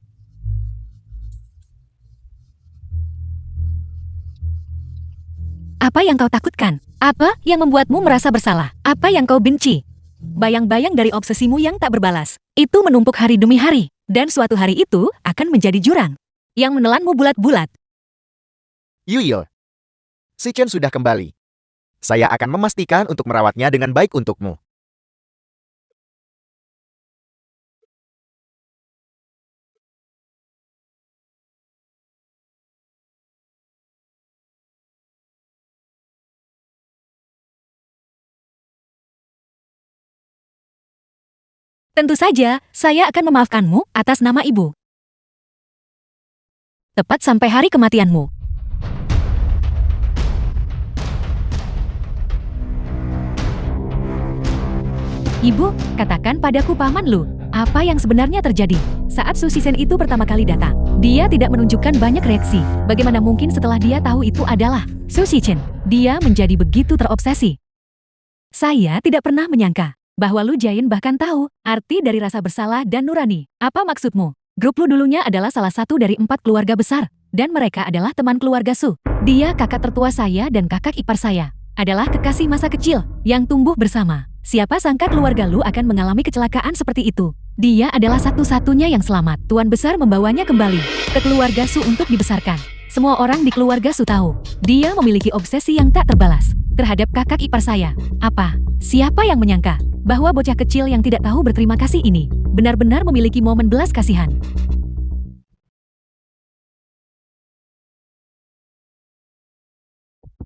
Apa yang kau takutkan? Apa yang membuatmu merasa bersalah? Apa yang kau benci? Bayang-bayang dari obsesimu yang tak berbalas, itu menumpuk hari demi hari, dan suatu hari itu akan menjadi jurang yang menelanmu bulat-bulat. Yuyil. Si Chen sudah kembali. Saya akan memastikan untuk merawatnya dengan baik untukmu. Tentu saja, saya akan memaafkanmu atas nama ibu. Tepat sampai hari kematianmu. Ibu, katakan padaku Paman Lu, apa yang sebenarnya terjadi? Saat Su Shisen itu pertama kali datang, dia tidak menunjukkan banyak reaksi. Bagaimana mungkin setelah dia tahu itu adalah Su Shisen? Dia menjadi begitu terobsesi. Saya tidak pernah menyangka bahwa Lu Jian bahkan tahu arti dari rasa bersalah dan nurani. Apa maksudmu? Grup Lu dulunya adalah salah satu dari 4 keluarga besar, dan mereka adalah teman keluarga Su. Dia kakak tertua saya dan kakak ipar saya. Adalah kekasih masa kecil yang tumbuh bersama. Siapa sangka keluarga Lu akan mengalami kecelakaan seperti itu. Dia adalah satu-satunya yang selamat. Tuan besar membawanya kembali ke keluarga Su untuk dibesarkan. Semua orang di keluarga Su tahu dia memiliki obsesi yang tak terbalas terhadap kakak ipar saya. Apa? Siapa yang menyangka bahwa bocah kecil yang tidak tahu berterima kasih ini benar-benar memiliki momen belas kasihan?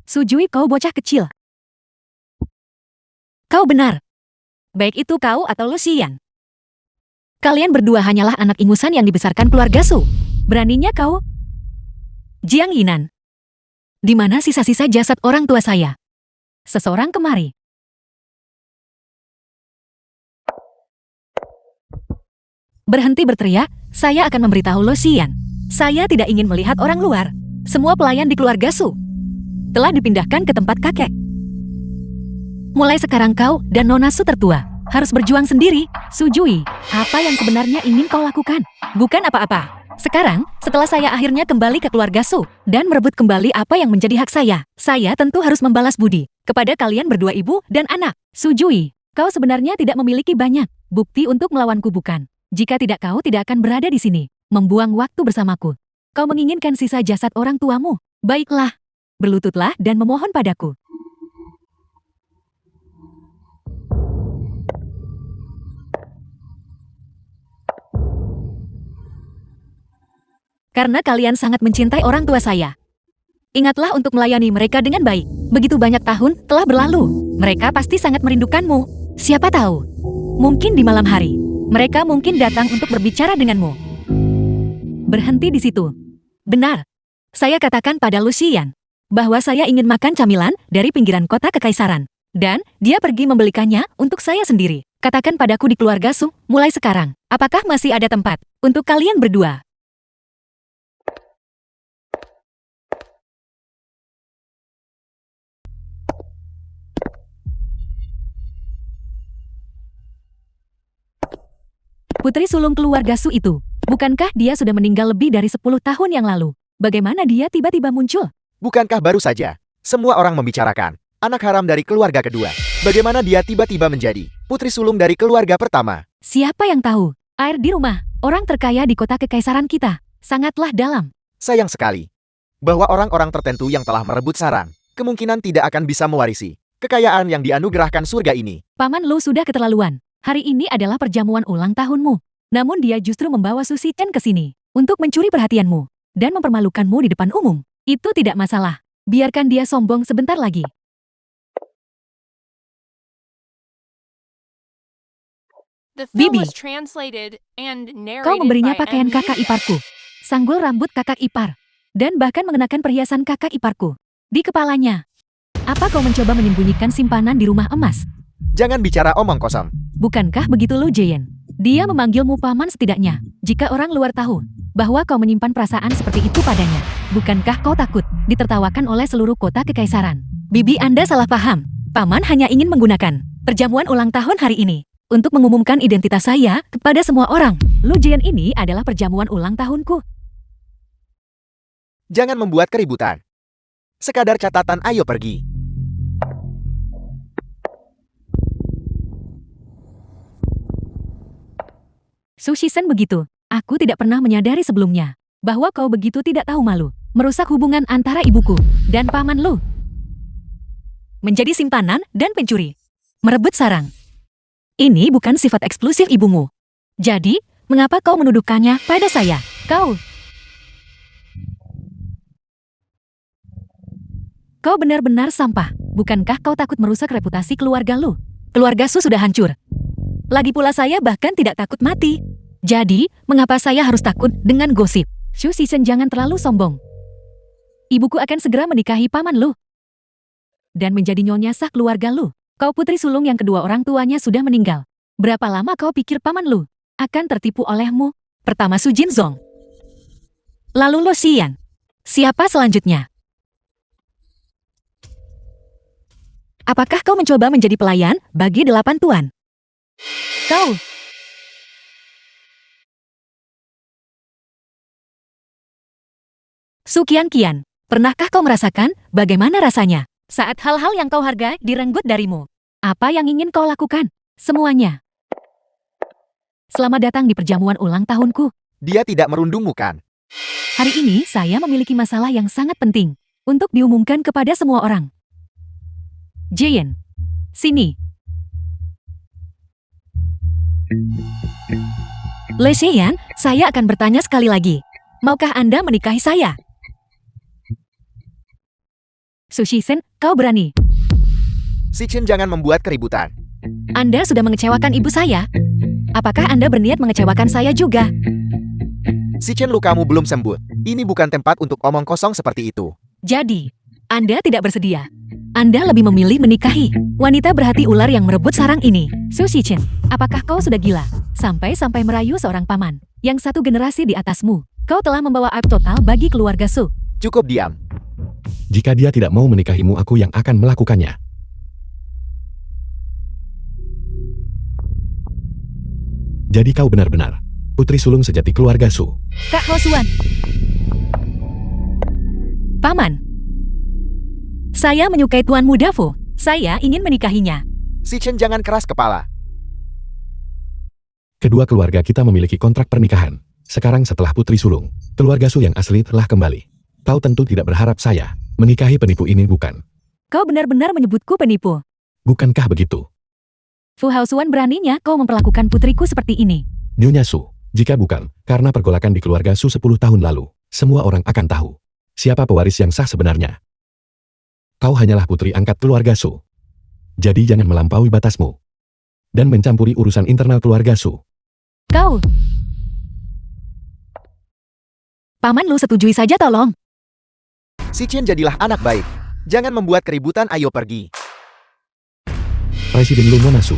Sujui, kau bocah kecil. Kau benar. Baik itu kau atau Lucian. Kalian berdua hanyalah anak ingusan yang dibesarkan keluarga Su. Beraninya kau? Jiang Yinan. Di mana sisa-sisa jasad orang tua saya? Seseorang kemari. Berhenti berteriak, saya akan memberitahu Lucian. Saya tidak ingin melihat orang luar. Semua pelayan di keluarga Su telah dipindahkan ke tempat kakek. Mulai sekarang kau dan Nona Su tertua harus berjuang sendiri. Sujui, apa yang sebenarnya ingin kau lakukan? Bukan apa-apa. Sekarang, setelah saya akhirnya kembali ke keluarga Su dan merebut kembali apa yang menjadi hak saya tentu harus membalas budi kepada kalian berdua ibu dan anak. Sujui, kau sebenarnya tidak memiliki banyak bukti untuk melawanku, bukan? Jika tidak, kau tidak akan berada di sini, membuang waktu bersamaku. Kau menginginkan sisa jasad orang tuamu. Baiklah, berlututlah dan memohon padaku. Karena kalian sangat mencintai orang tua saya. Ingatlah untuk melayani mereka dengan baik. Begitu banyak tahun telah berlalu. Mereka pasti sangat merindukanmu. Siapa tahu, mungkin di malam hari, mereka mungkin datang untuk berbicara denganmu. Berhenti di situ. Benar. Saya katakan pada Lucian bahwa saya ingin makan camilan dari pinggiran kota kekaisaran. Dan dia pergi membelikannya untuk saya sendiri. Katakan padaku di keluarga Su, mulai sekarang, apakah masih ada tempat untuk kalian berdua? Putri sulung keluarga Su itu, bukankah dia sudah meninggal lebih dari 10 tahun yang lalu? Bagaimana dia tiba-tiba muncul? Bukankah baru saja semua orang membicarakan anak haram dari keluarga kedua? Bagaimana dia tiba-tiba menjadi putri sulung dari keluarga pertama? Siapa yang tahu? Air di rumah, orang terkaya di kota kekaisaran kita, sangatlah dalam. Sayang sekali. bahwa orang-orang tertentu yang telah merebut sarang, kemungkinan tidak akan bisa mewarisi kekayaan yang dianugerahkan surga ini. Paman Lu sudah keterlaluan. Hari ini adalah perjamuan ulang tahunmu. Namun dia justru membawa Su Shichen ke sini untuk mencuri perhatianmu dan mempermalukanmu di depan umum. Itu tidak masalah. Biarkan dia sombong sebentar lagi. The film Bibi, was translated and kau narrated memberinya by pakaian M. kakak iparku, sanggul rambut kakak ipar, dan bahkan mengenakan perhiasan kakak iparku di kepalanya. Apa kau mencoba menyembunyikan simpanan di rumah emas? Jangan bicara omong kosong. Bukankah begitu Lu Jian? Dia memanggilmu paman setidaknya. Jika orang luar tahu bahwa kau menyimpan perasaan seperti itu padanya, bukankah kau takut ditertawakan oleh seluruh kota kekaisaran? Bibi, Anda salah paham. Paman hanya ingin menggunakan perjamuan ulang tahun hari ini untuk mengumumkan identitas saya kepada semua orang. Lu Jian, ini adalah perjamuan ulang tahunku. Jangan membuat keributan. Sekadar catatan, ayo pergi. Su Shichen, begitu. Aku tidak pernah menyadari sebelumnya bahwa kau begitu tidak tahu malu merusak hubungan antara ibuku dan paman Lu. Menjadi simpanan dan pencuri. Merebut sarang. Ini bukan sifat eksklusif ibumu. Jadi, mengapa kau menuduhkannya pada saya? Kau benar-benar sampah. Bukankah kau takut merusak reputasi keluarga Lu? Keluarga Su sudah hancur. Lagi pula saya bahkan tidak takut mati. Jadi, mengapa saya harus takut dengan gosip? Su Shichen, jangan terlalu sombong. Ibuku akan segera menikahi paman Lu dan menjadi nyonya sah keluarga Lu. Kau putri sulung yang kedua orang tuanya sudah meninggal. Berapa lama kau pikir paman Lu akan tertipu olehmu? Pertama Su Jinzong, lalu Lu Xian. Siapa selanjutnya? Apakah kau mencoba menjadi pelayan bagi 8 tuan? Kau Su Qian, pernahkah kau merasakan bagaimana rasanya saat hal-hal yang kau hargai direnggut darimu? Apa yang ingin kau lakukan? Semuanya. Selamat datang di perjamuan ulang tahunku. Dia tidak merundungmu kan? Hari ini saya memiliki masalah yang sangat penting untuk diumumkan kepada semua orang. Jian, sini. Le Xian, saya akan bertanya sekali lagi. Maukah Anda menikahi saya? Su Shichen, kau berani. Shichen, jangan membuat keributan. Anda sudah mengecewakan ibu saya. Apakah Anda berniat mengecewakan saya juga? Shichen, lukamu belum sembuh. Ini bukan tempat untuk omong kosong seperti itu. Jadi, Anda tidak bersedia. Anda lebih memilih menikahi wanita berhati ular yang merebut sarang ini. Su Shichen, apakah kau sudah gila? Sampai-sampai merayu seorang paman yang satu generasi di atasmu. Kau telah membawa aib total bagi keluarga Su. Cukup diam. Jika dia tidak mau menikahimu, aku yang akan melakukannya. Jadi kau benar-benar putri sulung sejati keluarga Su. Kak Hosuan. Paman. Saya menyukai Tuan Muda Fu. Saya ingin menikahinya. Shichen, jangan keras kepala. Kedua keluarga kita memiliki kontrak pernikahan. Sekarang setelah putri sulung, keluarga Su yang asli telah kembali. Kau tentu tidak berharap saya menikahi penipu ini, bukan? Kau benar-benar menyebutku penipu. Bukankah begitu? Fu Haosuan, beraninya kau memperlakukan putriku seperti ini. Nyonya Su, jika bukan karena pergolakan di keluarga Su 10 tahun lalu, semua orang akan tahu siapa pewaris yang sah sebenarnya. Kau hanyalah putri angkat keluarga Su. Jadi jangan melampaui batasmu dan mencampuri urusan internal keluarga Su. Kau. Paman Lu, setujui saja tolong. Shichen, jadilah anak baik. Jangan membuat keributan, ayo pergi. Presiden Lu, Nona Su.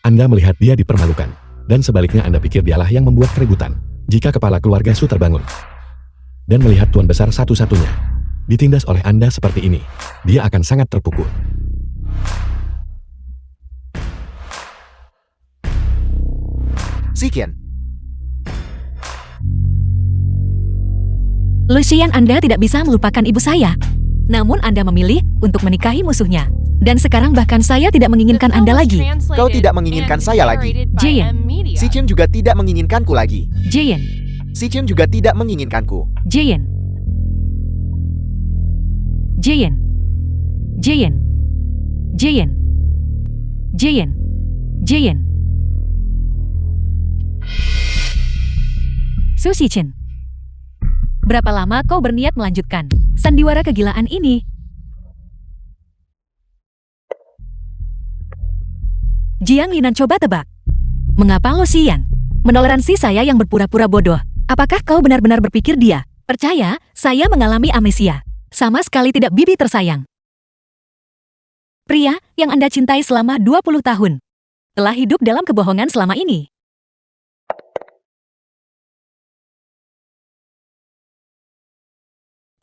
Anda melihat dia dipermalukan. Dan sebaliknya Anda pikir dialah yang membuat keributan. Jika kepala keluarga Su terbangun dan melihat tuan besar satu-satunya ditindas oleh Anda seperti ini, dia akan sangat terpukul. Shichen, Lu Xian, Anda tidak bisa melupakan ibu saya. Namun Anda memilih untuk menikahi musuhnya. Dan sekarang bahkan saya tidak menginginkan Anda lagi. Kau tidak menginginkan saya lagi. Jian. Shichen juga tidak menginginkanku lagi. Jian. Shichen juga tidak menginginkanku. Jian. Jayen. Jayen. Jayen. Jayen. Jayen. Su Shichen. Berapa lama kau berniat melanjutkan sandiwara kegilaan ini? Jiang Linan coba tebak. Mengapa Lo Xian menoleransi saya yang berpura-pura bodoh? Apakah kau benar-benar berpikir dia percaya saya mengalami amnesia? Sama sekali tidak, bibi tersayang. Pria yang Anda cintai selama 20 tahun telah hidup dalam kebohongan selama ini.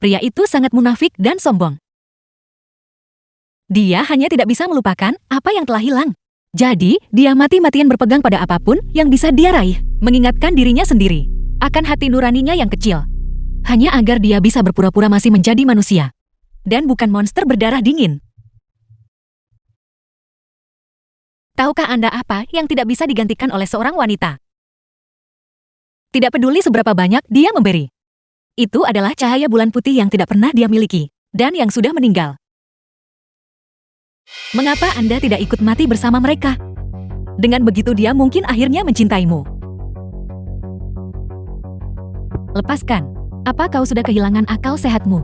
Pria itu sangat munafik dan sombong. Dia hanya tidak bisa melupakan apa yang telah hilang. Jadi, dia mati-matian berpegang pada apapun yang bisa dia raih, mengingatkan dirinya sendiri akan hati nuraninya yang kecil. Hanya agar dia bisa berpura-pura masih menjadi manusia, dan bukan monster berdarah dingin. Tahukah Anda apa yang tidak bisa digantikan oleh seorang wanita? Tidak peduli seberapa banyak dia memberi. Itu adalah cahaya bulan putih yang tidak pernah dia miliki, dan yang sudah meninggal. Mengapa Anda tidak ikut mati bersama mereka? Dengan begitu dia mungkin akhirnya mencintaimu. Lepaskan. Apa kau sudah kehilangan akal sehatmu?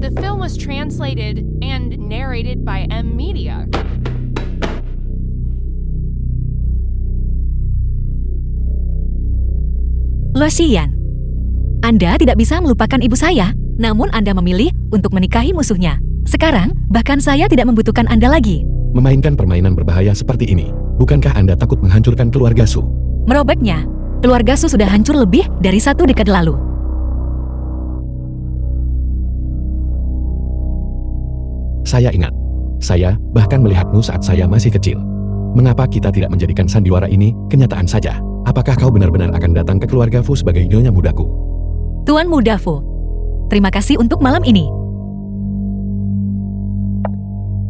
The film was translated and narrated by M Media. Lo Xian, Anda tidak bisa melupakan ibu saya, namun Anda memilih untuk menikahi musuhnya. Sekarang, bahkan saya tidak membutuhkan Anda lagi. Memainkan permainan berbahaya seperti ini, bukankah Anda takut menghancurkan keluarga Su? Merobeknya, keluarga Su sudah hancur lebih dari 1 dekade lalu. Saya ingat. Saya bahkan melihatmu saat saya masih kecil. Mengapa kita tidak menjadikan sandiwara ini kenyataan saja? Apakah kau benar-benar akan datang ke keluarga Fu sebagai nyonya mudaku? Tuan Muda Fu, terima kasih untuk malam ini.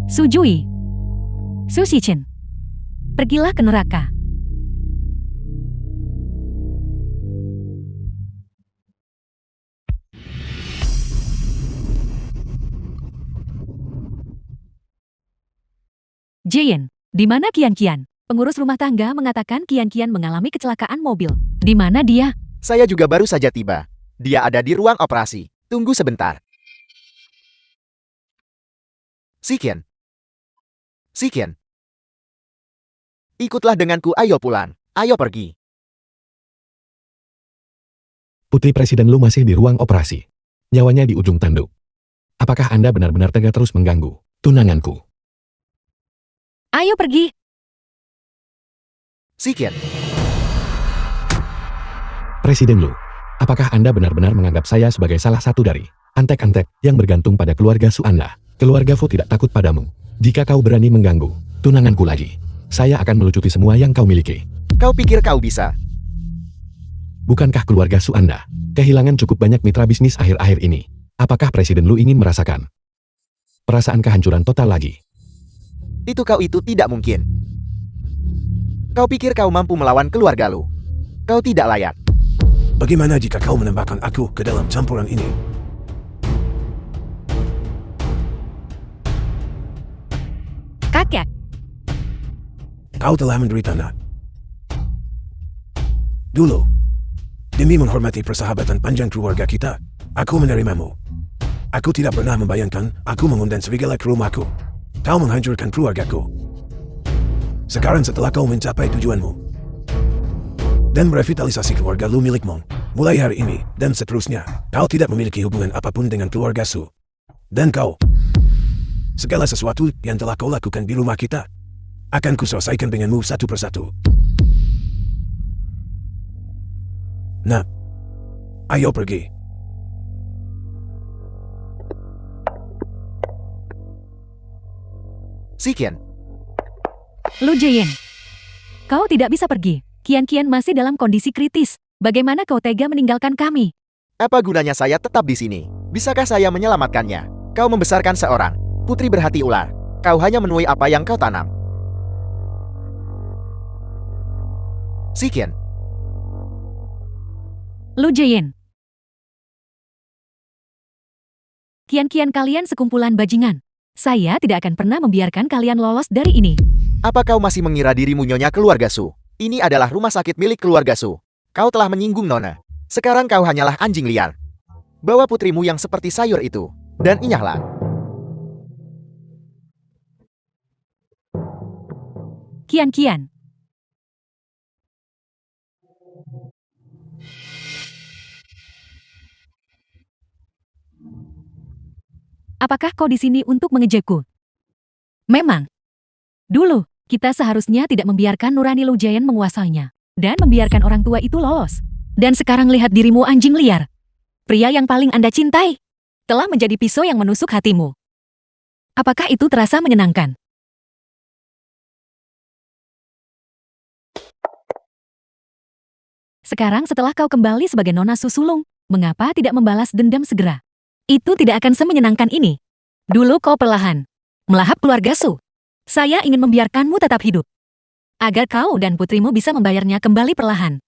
Su Jui, Su Shichen, pergilah ke neraka. Jayen, di mana Kian-Kian? Pengurus rumah tangga mengatakan Kian-Kian mengalami kecelakaan mobil. Di mana dia? Saya juga baru saja tiba. Dia ada di ruang operasi. Tunggu sebentar. Sikian. Sikian. Ikutlah denganku, ayo pulang. Ayo pergi. Putri Presiden Lu masih di ruang operasi. Nyawanya di ujung tanduk. Apakah Anda benar-benar tega terus mengganggu tunanganku? Ayo pergi. Sikian. Presiden Lu, apakah Anda benar-benar menganggap saya sebagai salah satu dari antek-antek yang bergantung pada keluarga Su Anda? Keluarga Fu tidak takut padamu. Jika kau berani mengganggu tunanganku lagi, saya akan melucuti semua yang kau miliki. Kau pikir kau bisa? Bukankah keluarga Su Anda kehilangan cukup banyak mitra bisnis akhir-akhir ini? Apakah Presiden Lu ingin merasakan perasaan kehancuran total lagi? Itu tidak mungkin. Kau pikir kau mampu melawan keluarga Lu? Kau tidak layak. Bagaimana jika kau menambahkan aku ke dalam campuran ini? Kakek, Kau telah menderita, nak. Dulu, demi menghormati persahabatan panjang keluarga kita, aku menerimamu. Aku tidak pernah membayangkan aku mengundang serigala ke rumahku. Kau menghancurkan keluargaku. Sekarang setelah kau mencapai tujuanmu dan merevitalisasi keluarga Lu milikmu, mulai hari ini dan seterusnya, kau tidak memiliki hubungan apapun dengan keluarga Su. Dan kau, segala sesuatu yang telah kau lakukan di rumah kita, akan kuselesaikan denganmu satu persatu. Nah, ayo pergi. Si Qian, Lu Jian, kau tidak bisa pergi. Qian masih dalam kondisi kritis. Bagaimana kau tega meninggalkan kami? apa gunanya saya tetap di sini? Bisakah saya menyelamatkannya? Kau membesarkan seorang putri berhati ular. Kau hanya menuai apa yang kau tanam. Si Qian, Lu Jian. Kian kalian sekumpulan bajingan. Saya tidak akan pernah membiarkan kalian lolos dari ini. apa kau masih mengira dirimu nyonya keluarga Su? Ini adalah rumah sakit milik keluarga Su. Kau telah menyinggung Nona. Sekarang kau hanyalah anjing liar. Bawa putrimu yang seperti sayur itu, dan inyahlah. Kian. Apakah kau di sini untuk mengejekku? Memang. Dulu, kita seharusnya tidak membiarkan nurani Lu Jian menguasainya. Dan membiarkan orang tua itu lolos. Dan sekarang lihat dirimu anjing liar. Pria yang paling Anda cintai telah menjadi pisau yang menusuk hatimu. Apakah itu terasa menyenangkan? Sekarang setelah kau kembali sebagai Nona Susulung, mengapa tidak membalas dendam segera? Itu tidak akan semenyenangkan ini. Dulu kau perlahan melahap keluarga Su. Saya ingin membiarkanmu tetap hidup. Agar kau dan putrimu bisa membayarnya kembali perlahan.